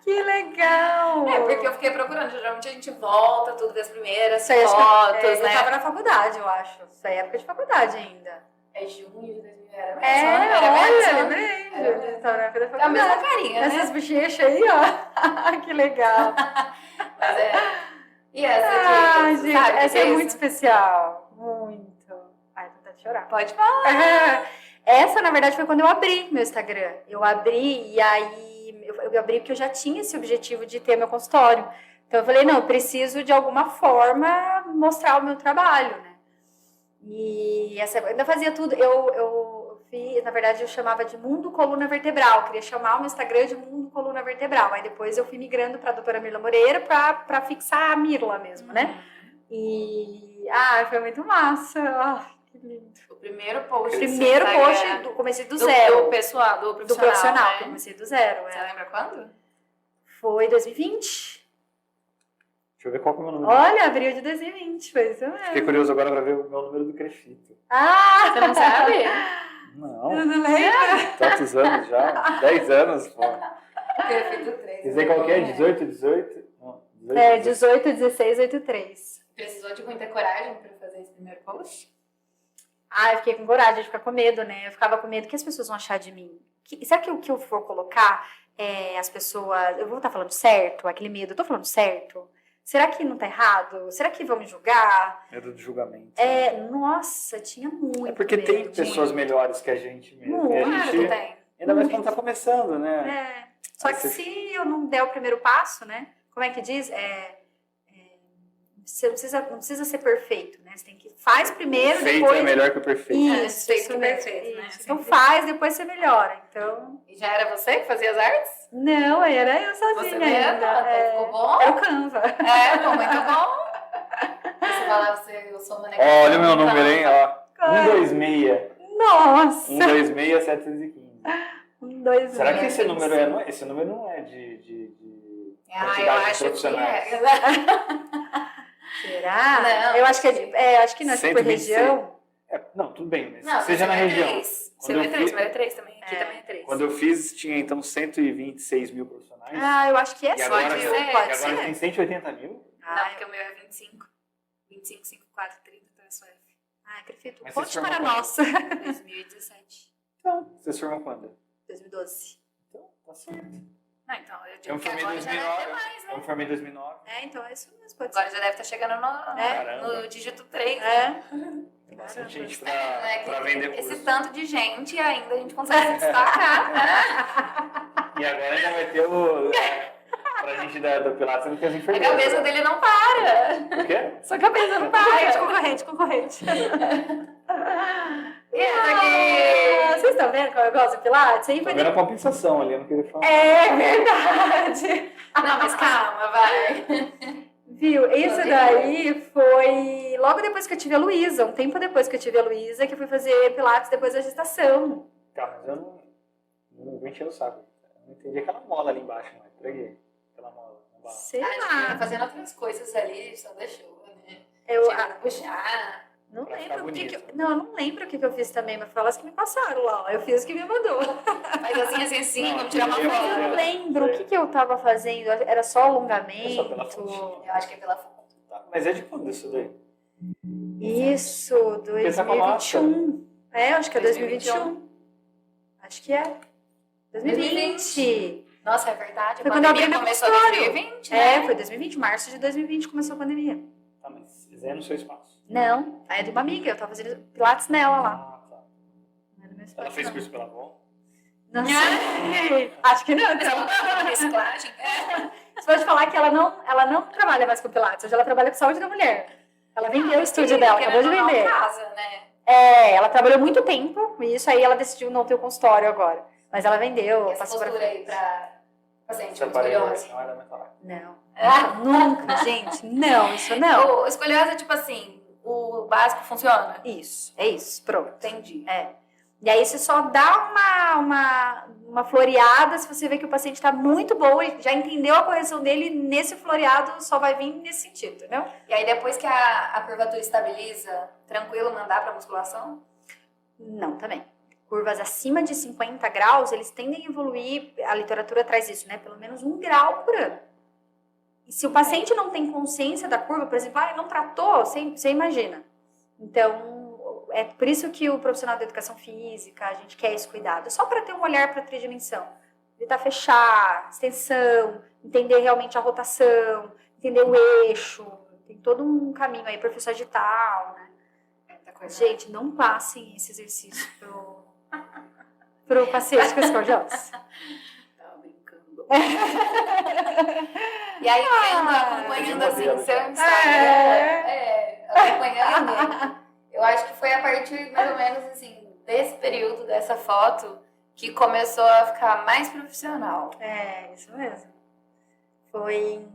Que legal. Porque eu fiquei procurando. Geralmente a gente volta, tudo das primeiras Isso aí, acho que fotos, eu né? tava na faculdade, eu acho. Isso aí é época de faculdade ainda. É junho de 2000, era mesmo? Era mesmo? lembrei. Era mesmo. Tava na época da É a mesma faculdade. carinha, né? Essas bochechas aí, ó. Que legal. Mas é... E essa Ah, aqui, gente, sabe? essa é isso? muito especial. Muito. Ai, tô até de chorar. Pode falar. Essa, na verdade, foi quando eu abri meu Instagram. Eu abri e aí eu abri porque eu já tinha esse objetivo de ter meu consultório. Então eu falei, não, eu preciso de alguma forma mostrar o meu trabalho, né? E essa, eu ainda fazia tudo. Eu fiz, na verdade, eu chamava de Mundo Coluna Vertebral. Eu queria chamar o meu Instagram de Mundo Coluna Vertebral. Aí depois eu fui migrando para a doutora Mirla Moreira para fixar a Mirla mesmo, né? E foi muito massa. Que lindo. O primeiro post. Primeiro do post, Instagram, comecei do zero. Do pessoal, do Do profissional. profissional, né? comecei do zero. Você lembra quando? Foi 2020. Deixa eu ver qual que é o meu número. Olha, abril de 2020, foi isso mesmo. Fiquei curioso agora para ver o meu número do Crefito. Você não sabe? Não, Não lembra? tantos anos já. 10 anos, pô. Crefito 3. Quer dizer qual que é? 18, 18? Não, 18, É, 18, 16, 83. Precisou de muita coragem para fazer esse primeiro post? Eu fiquei com coragem de ficar com medo, né? Eu ficava com medo que as pessoas vão achar de mim. Será que o que eu for colocar, as pessoas... Eu vou estar falando certo? Aquele medo, eu tô falando certo? Será que não tá errado? Será que vão me julgar? Medo do julgamento. Nossa, tinha muito É porque medo. tem pessoas melhores que a gente mesmo. E a Claro gente, que tem. ainda mais quando tá começando, né? Só Aí que você- se eu não der o primeiro passo, né? Como é que diz? Você não precisa ser perfeito, né? Você tem que... Faz primeiro, Feito depois... é melhor que o perfeito. Isso, Feito isso que mesmo, perfeito, né? isso. Então faz, depois você melhora. Então... E já era você que fazia as artes? Não, era eu sozinha Você mesmo? ainda. Ficou bom? Era o Canva. Ficou muito bom. Você falava, eu sou uma Olha o meu número, hein? Ó. 126. Nossa! 126, 715. 2 Será que esse meses. número não é? Esse número não é de Eu quantidade de acho que profissionais. é. Será? Não, eu acho que acho que não é por 126. região. Não, tudo bem, mas Não, seja na região. Você Quando vai eu 3, fui- vai 3 também. Aqui também é 3. Quando eu fiz, tinha então 126 mil profissionais. Eu acho que é e agora, pode e ser, agora pode ser. tem 180 mil? Não, porque o meu é 25. 25, 5, 4, 30, então é só F. Crefito, Mas conte você para formou nós. 2017. Então, você se formou quando? 2012. Então, tá certo. Não, então, eu Eu digo me que formei em agora já deve ter 2009. mais, Eu né? me formei em 2009. Então é isso mesmo, pode Agora já deve estar chegando Caramba. no dígito 3. Tem bastante gente Né? pra vender Esse curso. tanto de gente ainda a gente consegue se destacar, né? E agora ainda vai ter pra gente do Pilates, não tem as A enfermeiras. cabeça dele não para. O quê? Sua cabeça não Concorrente. E essa aqui? Vocês estão vendo como eu gosto de Pilates? Aí Tô foi vendo a compensação ali, eu não queria falar. É verdade. Não, mas calma, vai. Viu? Isso daí foi logo depois que eu tive a Luísa, um tempo depois que eu tive a Luísa, que eu fui fazer Pilates depois da gestação. Tá, mas eu não vou encher o saco. Eu não entendi aquela mola ali embaixo, mas entreguei. Aquela mola. Sei A gente ia lá. fazendo outras coisas ali, só deixou, né? Eu Tipo, puxar. não Pra lembro ficar o que bonito. eu não lembro o que eu fiz também, mas foi elas que me passaram lá. Ó. Eu fiz o que me mandou. Faz assim, Não, vamos tirar uma eu- foto. Eu não lembro o que eu tava fazendo. Era só É alongamento. só pela fonte. Eu acho que é pela foto. Tá, mas é de quando isso daí? Isso, Pensa com a massa. 2021. Eu acho que é 2021. Acho que é 2020. Nossa, é verdade. Foi A quando eu abri pandemia meu começou em consultório. 2020, né? Foi 2020, março de 2020 começou a pandemia. Tá, mas é no seu espaço. Não, aí é de uma amiga, eu tava fazendo pilates nela lá. Ah, tá. Não é do meu Ela espaço, fez não. curso pela avó? Não sei. Acho que não, então. Reciclagem. Você pode falar que ela não trabalha mais com pilates, hoje ela trabalha com saúde da mulher. Ela vendeu o estúdio dela, acabou de Querendo ou não, vender. casa, né? Ela trabalhou muito tempo, e isso aí ela decidiu não ter o consultório agora. Mas ela vendeu, E essa passou pra postura aí frente. pra paciente Essa com parede escoliose. não era metal. Não. Nunca, gente. Não, isso não. O escoliose é tipo assim, o básico funciona. Isso, é isso, pronto. Entendi. E aí você só dá uma floreada se você vê que o paciente está muito bom e já entendeu a correção dele, nesse floreado só vai vir nesse sentido, entendeu? E aí depois que a curvatura estabiliza, tranquilo mandar pra musculação? Não, também. Curvas acima de 50 graus, eles tendem a evoluir, a literatura traz isso, né? Pelo menos 1 grau por ano. E se o paciente não tem consciência da curva, por exemplo, não tratou, você imagina. Então, é por isso que o profissional da educação física, a gente quer esse cuidado. Só para ter um olhar para a tridimensão. Evitar fechar, extensão, entender realmente a rotação, entender o eixo. Tem todo um caminho aí, professor digital, né? Gente, não passem esse exercício pro paciente com escoliose. Tava brincando. E aí, acompanhando assim, seu Instagram, acompanhando, eu acho que foi a partir, mais ou menos, assim, desse período, dessa foto, que começou a ficar mais profissional. Isso mesmo. Foi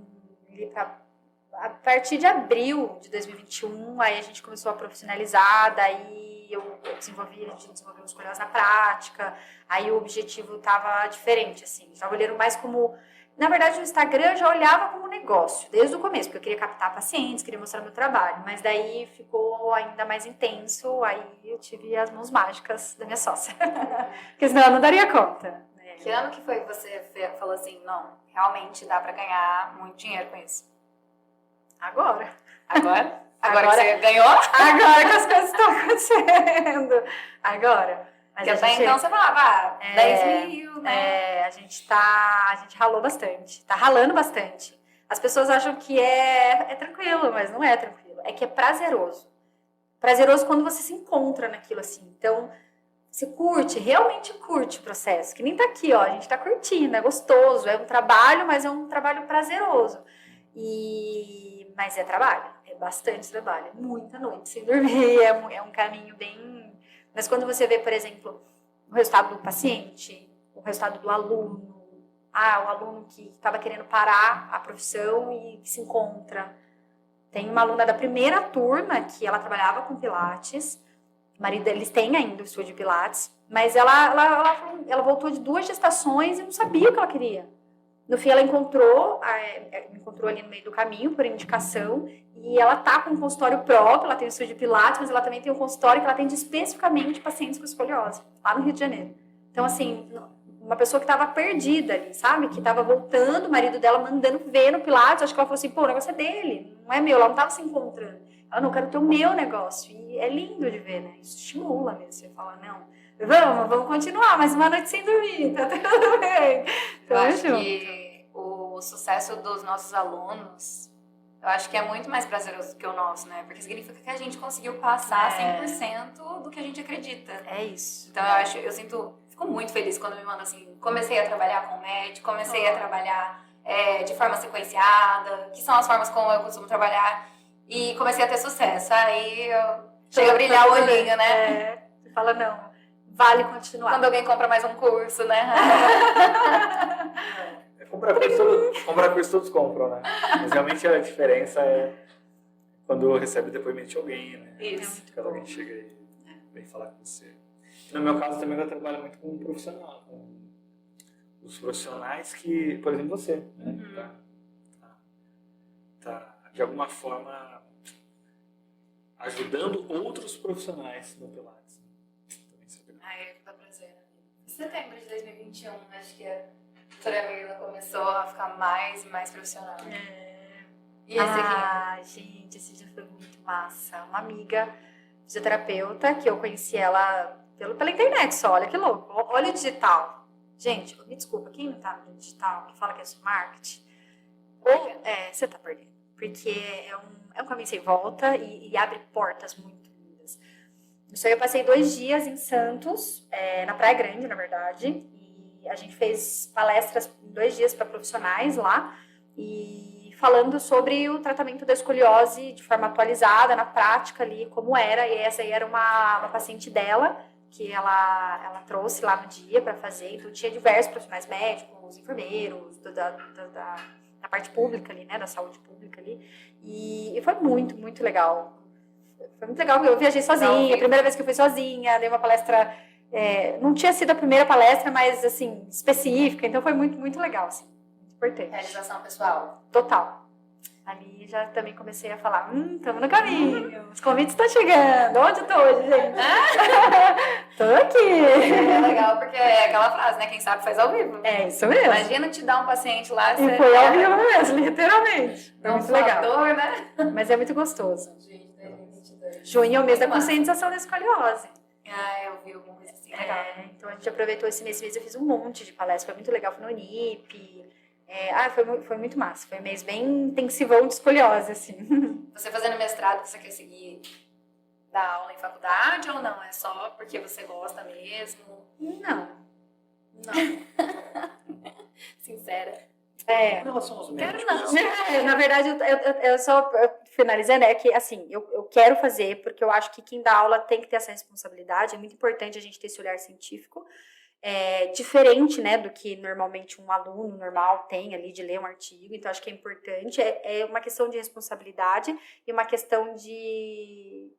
a partir de abril de 2021, aí a gente começou a profissionalizar, daí a gente desenvolveu escolhas na prática, aí o objetivo estava diferente, assim, já olhando mais como... Na verdade, no Instagram eu já olhava como negócio, desde o começo, porque eu queria captar pacientes, queria mostrar meu trabalho, mas daí ficou ainda mais intenso, aí eu tive as mãos mágicas da minha sócia, porque senão eu não daria conta. Que ano que foi que você falou assim, não, realmente dá pra ganhar muito dinheiro com isso? Agora. Agora? Agora que você ganhou? Agora que as coisas estão acontecendo. Agora. Mas Porque até então você falava, 10 mil, né? A gente ralou bastante. Tá ralando bastante. As pessoas acham que é tranquilo, mas não é tranquilo. É que é prazeroso. Prazeroso quando você se encontra naquilo assim. Então, você curte, realmente curte o processo. Que nem tá aqui, ó. A gente tá curtindo, é gostoso. É um trabalho, mas é um trabalho prazeroso. Mas é trabalho, é bastante trabalho, é muita noite sem dormir, é um caminho bem... Mas quando você vê, por exemplo, o resultado do paciente, o resultado do aluno, o aluno que estava querendo parar a profissão e que se encontra. Tem uma aluna da primeira turma que ela trabalhava com pilates, o marido deles tem ainda o estúdio de pilates, mas ela voltou de 2 gestações e não sabia o que ela queria. No fim, ela encontrou ali no meio do caminho, por indicação, e ela tá com um consultório próprio, ela tem um estúdio de pilates, mas ela também tem um consultório que ela atende especificamente pacientes com escoliose, lá no Rio de Janeiro. Então, assim, uma pessoa que tava perdida ali, sabe? Que tava voltando, o marido dela mandando ver no pilates, acho que ela falou assim, pô, o negócio é dele, não é meu, ela não tava se encontrando. Ela, não, eu quero ter o meu negócio, e é lindo de ver, né? Isso estimula mesmo, você fala, não... Vamos continuar, mais uma noite sem dormir, tá tudo bem. Eu acho que o sucesso dos nossos alunos, eu acho que é muito mais prazeroso que o nosso, né? Porque significa que a gente conseguiu passar 100% do que a gente acredita. É isso. Então fico muito feliz quando me manda assim, comecei a trabalhar com MED, comecei a trabalhar de forma sequenciada, que são as formas como eu costumo trabalhar, e comecei a ter sucesso. Aí chega a brilhar o olhinho, né? Você fala, não. Vale continuar. Quando alguém compra mais um curso, né? Comprar curso todos compram, né? Mas realmente a diferença é quando recebe depoimento de alguém, né? Isso. Quando alguém chega e vem falar com você. E no meu caso também eu trabalho muito com um profissional, com os profissionais que, por exemplo, você, né? Tá de alguma forma ajudando outros profissionais no Pilates. Dá prazer. Em setembro de 2021, acho que a doutora Mirla começou a ficar mais profissional. E esse aqui? Gente, esse dia foi muito massa. Uma amiga fisioterapeuta, que eu conheci ela Pela internet só, olha que louco. Olha o digital. Gente, me desculpa, quem não tá no digital, que fala que é só marketing, você tá perdendo. Porque é um caminho sem volta e abre portas muito lindas. Isso aí eu passei 2 dias em Santos, na Praia Grande, na verdade, e a gente fez palestras em 2 dias para profissionais lá, e falando sobre o tratamento da escoliose de forma atualizada, na prática ali, como era, e essa aí era uma paciente dela, que ela trouxe lá no dia para fazer, então tinha diversos profissionais médicos, enfermeiros, da parte pública ali, né, da saúde pública ali, e foi muito, muito legal. Foi muito legal, eu viajei sozinha, a primeira vez que eu fui sozinha, dei uma palestra, não tinha sido a primeira palestra, mas, assim, específica, então foi muito, muito legal, assim, muito importante. Realização pessoal. Total. Ali já também comecei a falar, estamos no caminho, os convites estão chegando, onde eu tô hoje, gente? Tô aqui. É legal porque é aquela frase, né, quem sabe faz ao vivo. É isso mesmo. Imagina te dar um paciente lá, E foi ao vivo mesmo, literalmente. Foi não muito legal. dor, né? Mas é muito gostoso. Gente, 2022. Junho é o mês da Muito massa. conscientização da escoliose. Ah, eu vi alguma coisa assim, legal. Então a gente aproveitou esse mês eu fiz um monte de palestras, foi muito legal, fui no Unip. Foi muito massa, foi um mês bem intensivão de escoliose, assim. Você fazendo mestrado, você quer seguir dar aula em faculdade ou não? É só porque você gosta mesmo? Não. Sincera. Em relação aos médicos, não. assim, Na verdade, eu só finalizando, é que assim, eu quero fazer, porque eu acho que quem dá aula tem que ter essa responsabilidade, é muito importante a gente ter esse olhar científico, diferente, né, do que normalmente um aluno normal tem ali de ler um artigo, então acho que é importante, é uma questão de responsabilidade e uma questão de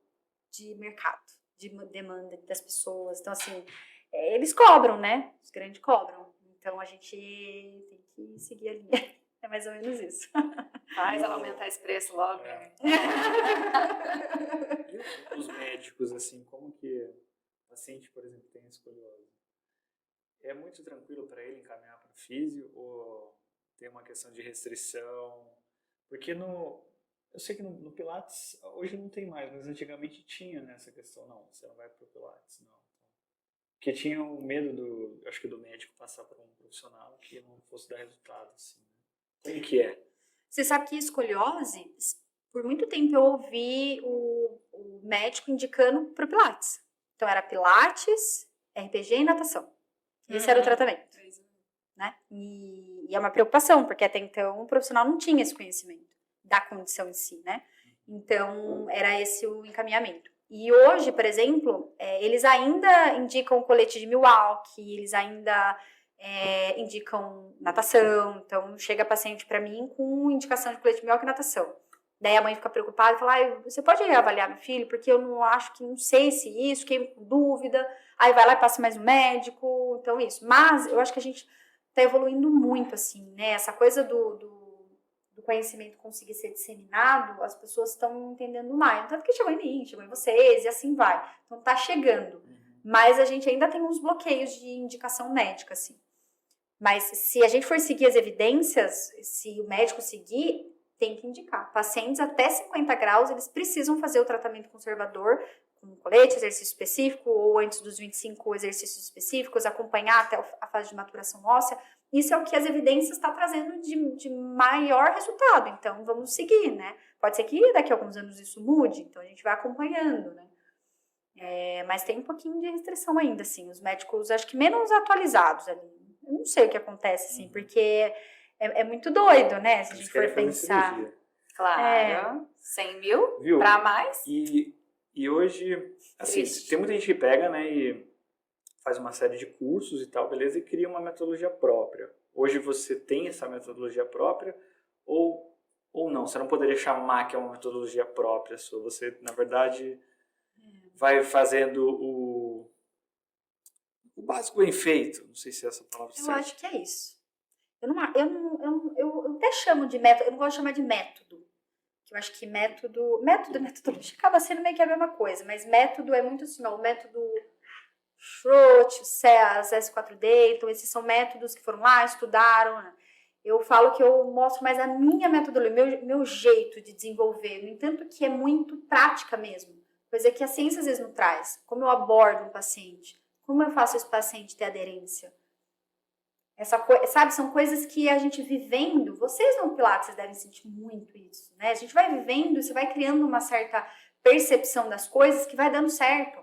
mercado, de demanda das pessoas, então assim, eles cobram, né, os grandes cobram, então a gente tem que seguir a linha, é mais ou menos isso. Faz ela aumentar esse preço logo. E os médicos, assim, como que o paciente, por exemplo, tem escoliose? É muito tranquilo para ele encaminhar para o físio ou tem uma questão de restrição? Porque eu sei que no Pilates, hoje não tem mais, mas antigamente tinha nessa questão. Não, você não vai para o Pilates, não. Porque tinha o medo acho que do médico passar por um profissional que não fosse dar resultado, assim. Como que é? Você sabe que escoliose, por muito tempo eu ouvi o médico indicando para o Pilates. Então era Pilates, RPG e natação. Esse era o tratamento, né? E é uma preocupação, porque até então o profissional não tinha esse conhecimento da condição em si, né? Então era esse o encaminhamento. E hoje, por exemplo, eles ainda indicam colete de Milwaukee, eles ainda indicam natação. Então chega paciente para mim com indicação de colete de Milwaukee e natação. Daí a mãe fica preocupada e fala, você pode avaliar meu filho? Porque eu não sei se isso, fiquei com dúvida. Aí vai lá e passa mais um médico, então isso. Mas eu acho que a gente tá evoluindo muito, assim, né? Essa coisa do conhecimento conseguir ser disseminado, as pessoas estão entendendo mais. Tanto que chegou em mim, chegou em vocês, e assim vai. Então tá chegando. Mas a gente ainda tem uns bloqueios de indicação médica, assim. Mas se a gente for seguir as evidências, se o médico seguir, tem que indicar. Pacientes até 50 graus, eles precisam fazer o tratamento conservador, com colete, exercício específico, ou antes dos 25 exercícios específicos, acompanhar até a fase de maturação óssea. Isso é o que as evidências estão trazendo de maior resultado. Então, vamos seguir, né? Pode ser que daqui a alguns anos isso mude, então a gente vai acompanhando, né? Mas tem um pouquinho de restrição ainda, assim. Os médicos, acho que menos atualizados ali. Eu não sei o que acontece, assim, porque é muito doido, né? Se a gente for pensar. Cirurgia. Claro. 100 mil Viu? pra mais. E hoje, assim, Triste. tem muita gente que pega, né, e faz uma série de cursos e tal, beleza, e cria uma metodologia própria. Hoje você tem essa metodologia própria ou não? Você não poderia chamar que é uma metodologia própria sua. Você, na verdade, vai fazendo o básico bem feito. Não sei se é essa palavra Eu certa. acho que é isso. Eu até chamo de método, eu não gosto de chamar de método. Eu acho que metodologia acaba sendo meio que a mesma coisa, mas método é muito assim, ó, o método Schroth, o SEAS, S4D, então esses são métodos que foram lá, estudaram, né? Eu falo que eu mostro mais a minha metodologia, meu jeito de desenvolver, no entanto que é muito prática mesmo. coisa que a ciência às vezes não traz. Como eu abordo um paciente, como eu faço esse paciente ter aderência. Sabe, são coisas que a gente vivendo, vocês no Pilates vocês devem sentir muito isso, né? A gente vai vivendo, você vai criando uma certa percepção das coisas que vai dando certo.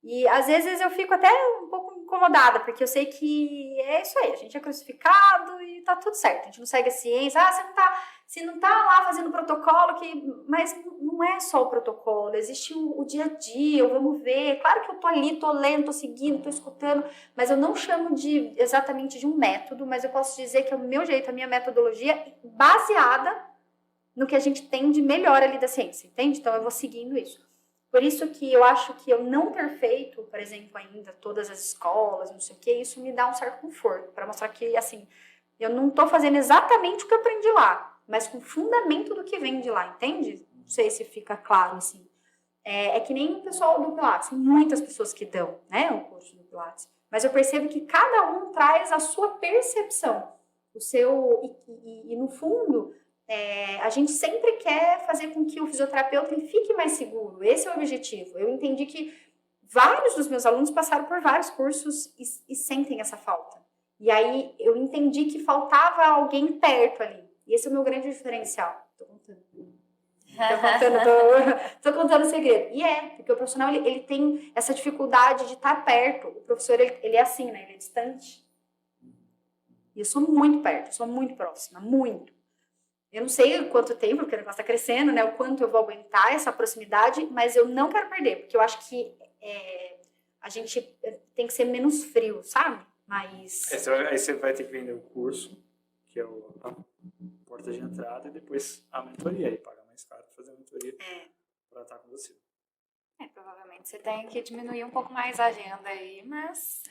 E às vezes eu fico até um pouco incomodada, porque eu sei que é isso aí, a gente é crucificado e tá tudo certo, a gente não segue a ciência, você não tá lá fazendo protocolo, mas não é só o protocolo, existe o dia a dia, vamos ver, claro que eu tô ali, tô lendo, tô seguindo, tô escutando, mas eu não chamo exatamente de um método, mas eu posso dizer que é o meu jeito, a minha metodologia baseada no que a gente tem de melhor ali da ciência, entende? Então eu vou seguindo isso. Por isso que eu acho que eu não ter feito, por exemplo, ainda todas as escolas, não sei o que, isso me dá um certo conforto, para mostrar que, assim, eu não tô fazendo exatamente o que eu aprendi lá, mas com fundamento do que vem de lá, entende? Não sei se fica claro, assim. É que nem o pessoal do Pilates, tem muitas pessoas que dão, né, o curso do Pilates, mas eu percebo que cada um traz a sua percepção, o seu, e no fundo... a gente sempre quer fazer com que o fisioterapeuta ele fique mais seguro. Esse é o objetivo. Eu entendi que vários dos meus alunos passaram por vários cursos e sentem essa falta. E aí eu entendi que faltava alguém perto ali. E esse é o meu grande diferencial. Tô contando o segredo. E porque o profissional ele tem essa dificuldade de estar perto. O professor ele é assim, né? Ele é distante. E eu sou muito perto, eu sou muito próxima, muito. Eu não sei quanto tempo, porque o negócio está crescendo, né? O quanto eu vou aguentar essa proximidade, mas eu não quero perder, porque eu acho que a gente tem que ser menos frio, sabe? Mas... Aí você vai ter que vender o curso, que é a porta de entrada, e depois a mentoria. Aí pagar mais caro para fazer a mentoria para estar com você. Provavelmente você tem que diminuir um pouco mais a agenda aí, mas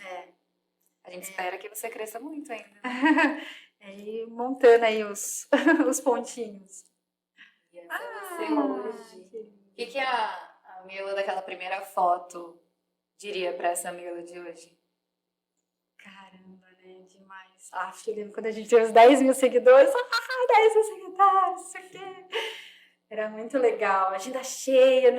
a gente espera que você cresça muito ainda. E montando aí os pontinhos. E essa é você hoje. O que a Mila daquela primeira foto diria pra essa Mila de hoje? Caramba, né? Demais. Eu lembro quando a gente tinha os 10 mil seguidores. 10 mil seguidores, isso aqui. Era muito legal, agenda cheia,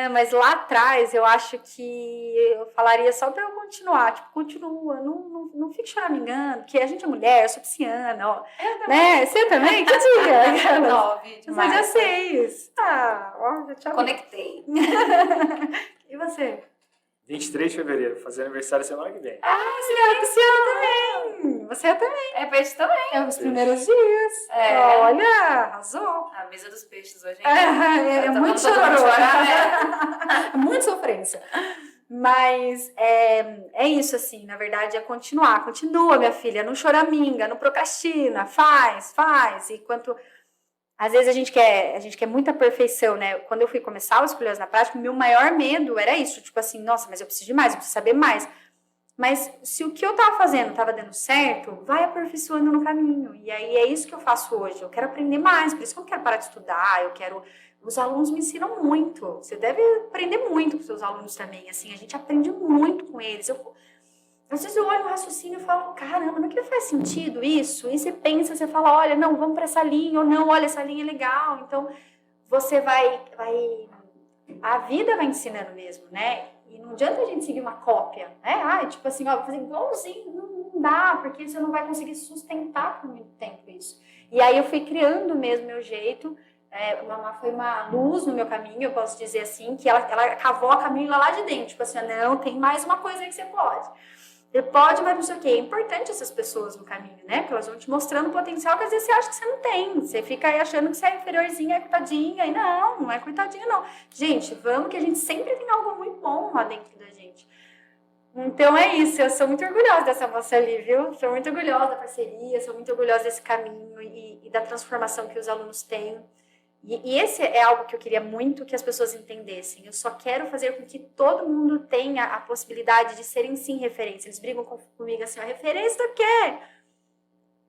mas lá atrás eu acho que eu falaria só para eu continuar, tipo, continua, não fique choramingando, porque a gente é mulher, eu sou pisciana, ó. Eu também. Né? Você também? Que dia? 9 de março. Dia 6. Já te conectei. E você? 23 de fevereiro, fazer aniversário semana que vem. Você é pisciana também. Você também. É peixe também. É os primeiros dias. Olha, arrasou. A mesa dos peixes hoje é muito chororô. Né? Muito sofrência. Mas é isso, assim, na verdade, é continuar. Continua, minha filha, não choraminga, não procrastina, faz. Enquanto... Às vezes a gente quer muita perfeição, né? Quando eu fui começar o Escolhas na Prática, o meu maior medo era isso. Tipo assim, nossa, mas eu preciso de mais, eu preciso saber mais. Mas se o que eu tava fazendo tava dando certo, vai aperfeiçoando no caminho. E aí é isso que eu faço hoje. Eu quero aprender mais, por isso que eu não quero parar de estudar, Os alunos me ensinam muito. Você deve aprender muito com os seus alunos também. Assim, a gente aprende muito com eles. Às vezes eu olho o raciocínio e falo, caramba, não é que faz sentido isso? E você pensa, você fala, olha, não, vamos para essa linha, ou não, olha, essa linha é legal. Então, você vai... A vida vai ensinando mesmo, né? E não adianta a gente seguir uma cópia, né? Tipo assim, ó, vou fazer igualzinho, não dá, porque você não vai conseguir sustentar por muito tempo isso. E aí eu fui criando mesmo meu jeito. Foi uma luz no meu caminho, eu posso dizer assim, que ela cavou a caminho lá de dentro. Tipo assim, não, tem mais uma coisa aí que você pode. Você pode, mas não sei o quê. É importante essas pessoas no caminho, né? Porque elas vão te mostrando o potencial que às vezes você acha que você não tem. Você fica aí achando que você é inferiorzinha, é coitadinha. E não é coitadinha, não. Gente, vamos que a gente sempre tem algo muito bom lá dentro da gente. Então é isso, eu sou muito orgulhosa dessa moça ali, viu? Sou muito orgulhosa da parceria, sou muito orgulhosa desse caminho e da transformação que os alunos têm. E esse é algo que eu queria muito que as pessoas entendessem. Eu só quero fazer com que todo mundo tenha a possibilidade de serem, sim, referência. Eles brigam comigo assim, referência do quê?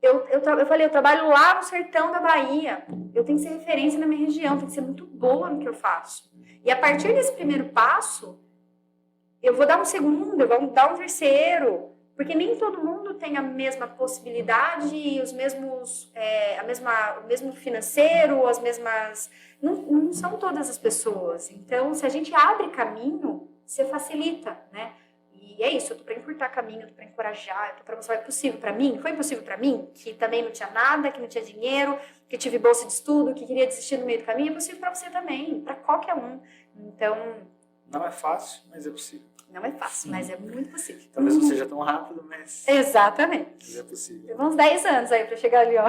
Eu falei, eu trabalho lá no sertão da Bahia. Eu tenho que ser referência na minha região, tenho que ser muito boa no que eu faço. E a partir desse primeiro passo, eu vou dar um segundo, eu vou dar um terceiro. Porque nem todo mundo tem a mesma possibilidade, os mesmos, o mesmo financeiro, as mesmas... Não são todas as pessoas. Então, se a gente abre caminho, você facilita, né? E é isso, eu tô pra encurtar caminho, eu tô pra encorajar, eu tô pra mostrar que é possível pra mim. Foi possível pra mim, que também não tinha nada, que não tinha dinheiro, que tive bolsa de estudo, que queria desistir no meio do caminho. É possível pra você também, pra qualquer um. Então... Não é fácil, mas é possível. Não é fácil, mas é muito possível. Talvez não seja tão rápido, mas Exatamente. é possível. Levou uns 10 anos aí pra chegar ali, ó.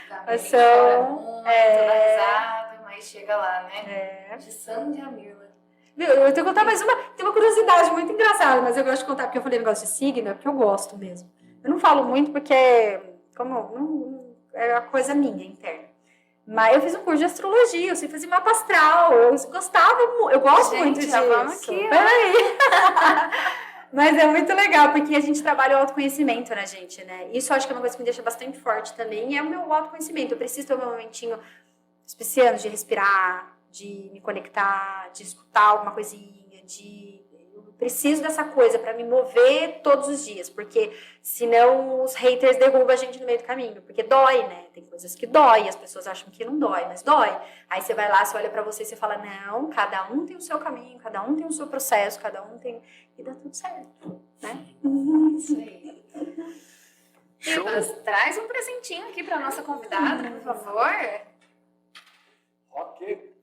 Também São- chora muito, dá risada, mas chega lá, né? De Sandy a Mirla. Viu, eu tenho que contar mais uma. Tem uma curiosidade muito engraçada, mas eu gosto de contar porque eu falei negócio de signo, é porque eu gosto mesmo. Eu não falo muito porque, é uma coisa minha interna. Mas eu fiz um curso de astrologia, eu sei fazer mapa astral, eu gosto Gente, muito disso. já vamos aqui, ó. Peraí. Mas é muito legal, porque a gente trabalha o autoconhecimento na gente, né? Isso eu acho que é uma coisa que me deixa bastante forte também, e é o meu autoconhecimento. Eu preciso ter o meu momentinho especiando de respirar, de me conectar, de escutar alguma coisinha, eu preciso dessa coisa pra me mover todos os dias, porque senão os haters derrubam a gente no meio do caminho, porque dói, né? Tem coisas que dói, as pessoas acham que não dói, mas dói. Aí você vai lá, você olha pra você e você fala, não, cada um tem o seu caminho, cada um tem o seu processo, cada um tem... E dá tudo certo, né? Isso aí. Show. Ribas, traz um presentinho aqui pra nossa convidada, por favor. Ok.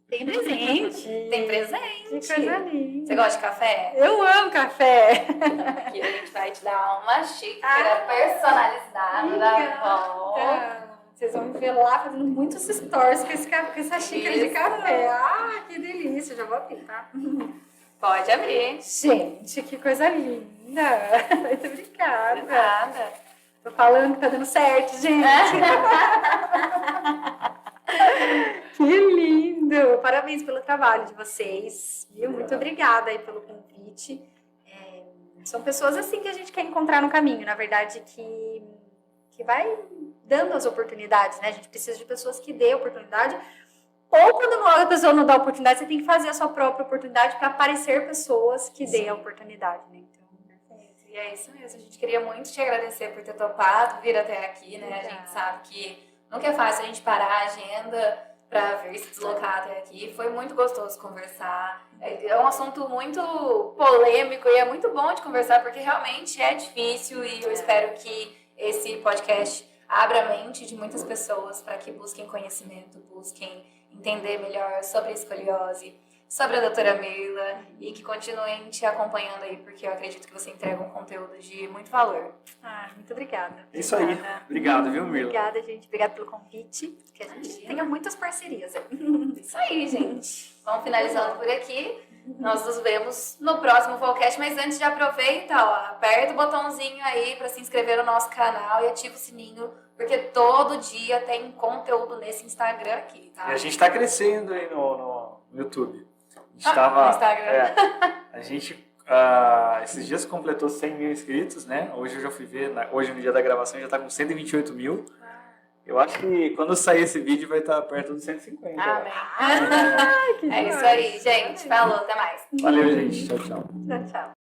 Tem presente. Tem presente. Que coisa linda. Você gosta de café? Eu amo café. Aqui a gente vai te dar uma xícara personalizada da Vol. Vocês vão me ver lá fazendo muitos stories com essa xícara de Isso. café. Ah, que delícia. Já vou abrir, tá? Pode abrir. Gente, que coisa linda. Muito obrigada. Nada. Tô falando que tá dando certo, gente. Que lindo. Parabéns pelo trabalho de vocês. Viu? Muito obrigada aí pelo convite. São pessoas assim que a gente quer encontrar no caminho, na verdade, que vai dando as oportunidades, né? A gente precisa de pessoas que dê oportunidade. Ou quando a pessoa não dá oportunidade, você tem que fazer a sua própria oportunidade para aparecer pessoas que dêem a oportunidade, né? Então, E é isso mesmo. A gente queria muito te agradecer por ter topado vir até aqui, né? A Obrigada. gente sabe que nunca é fácil a gente parar a agenda para vir se deslocar até aqui. Foi muito gostoso conversar. É um assunto muito polêmico e é muito bom de conversar porque realmente é difícil e eu espero que esse podcast abra a mente de muitas pessoas para que busquem conhecimento, busquem entender melhor sobre a escoliose, sobre a doutora Mirla e que continuem te acompanhando aí, porque eu acredito que você entrega um conteúdo de muito valor. muito obrigada. É isso aí. Obrigado, viu, Mirla? Obrigada, gente. Obrigada pelo convite. Que a gente Imagina. tenha muitas parcerias aí. Isso aí, gente. Vamos finalizando por aqui. Nós nos vemos no próximo Volcast, mas antes de aproveita, ó, aperta o botãozinho aí para se inscrever no nosso canal e ativa o sininho, porque todo dia tem conteúdo nesse Instagram aqui, tá? E a gente tá crescendo aí no YouTube. A gente no Instagram. A gente, esses dias completou 100 mil inscritos, né? Hoje eu já fui ver, hoje no dia da gravação já tá com 128 mil. Eu acho que quando sair esse vídeo vai estar perto dos 150. Amém. Que É isso aí, gente. Falou, até mais. Valeu, gente. Tchau, tchau. Tchau, tchau.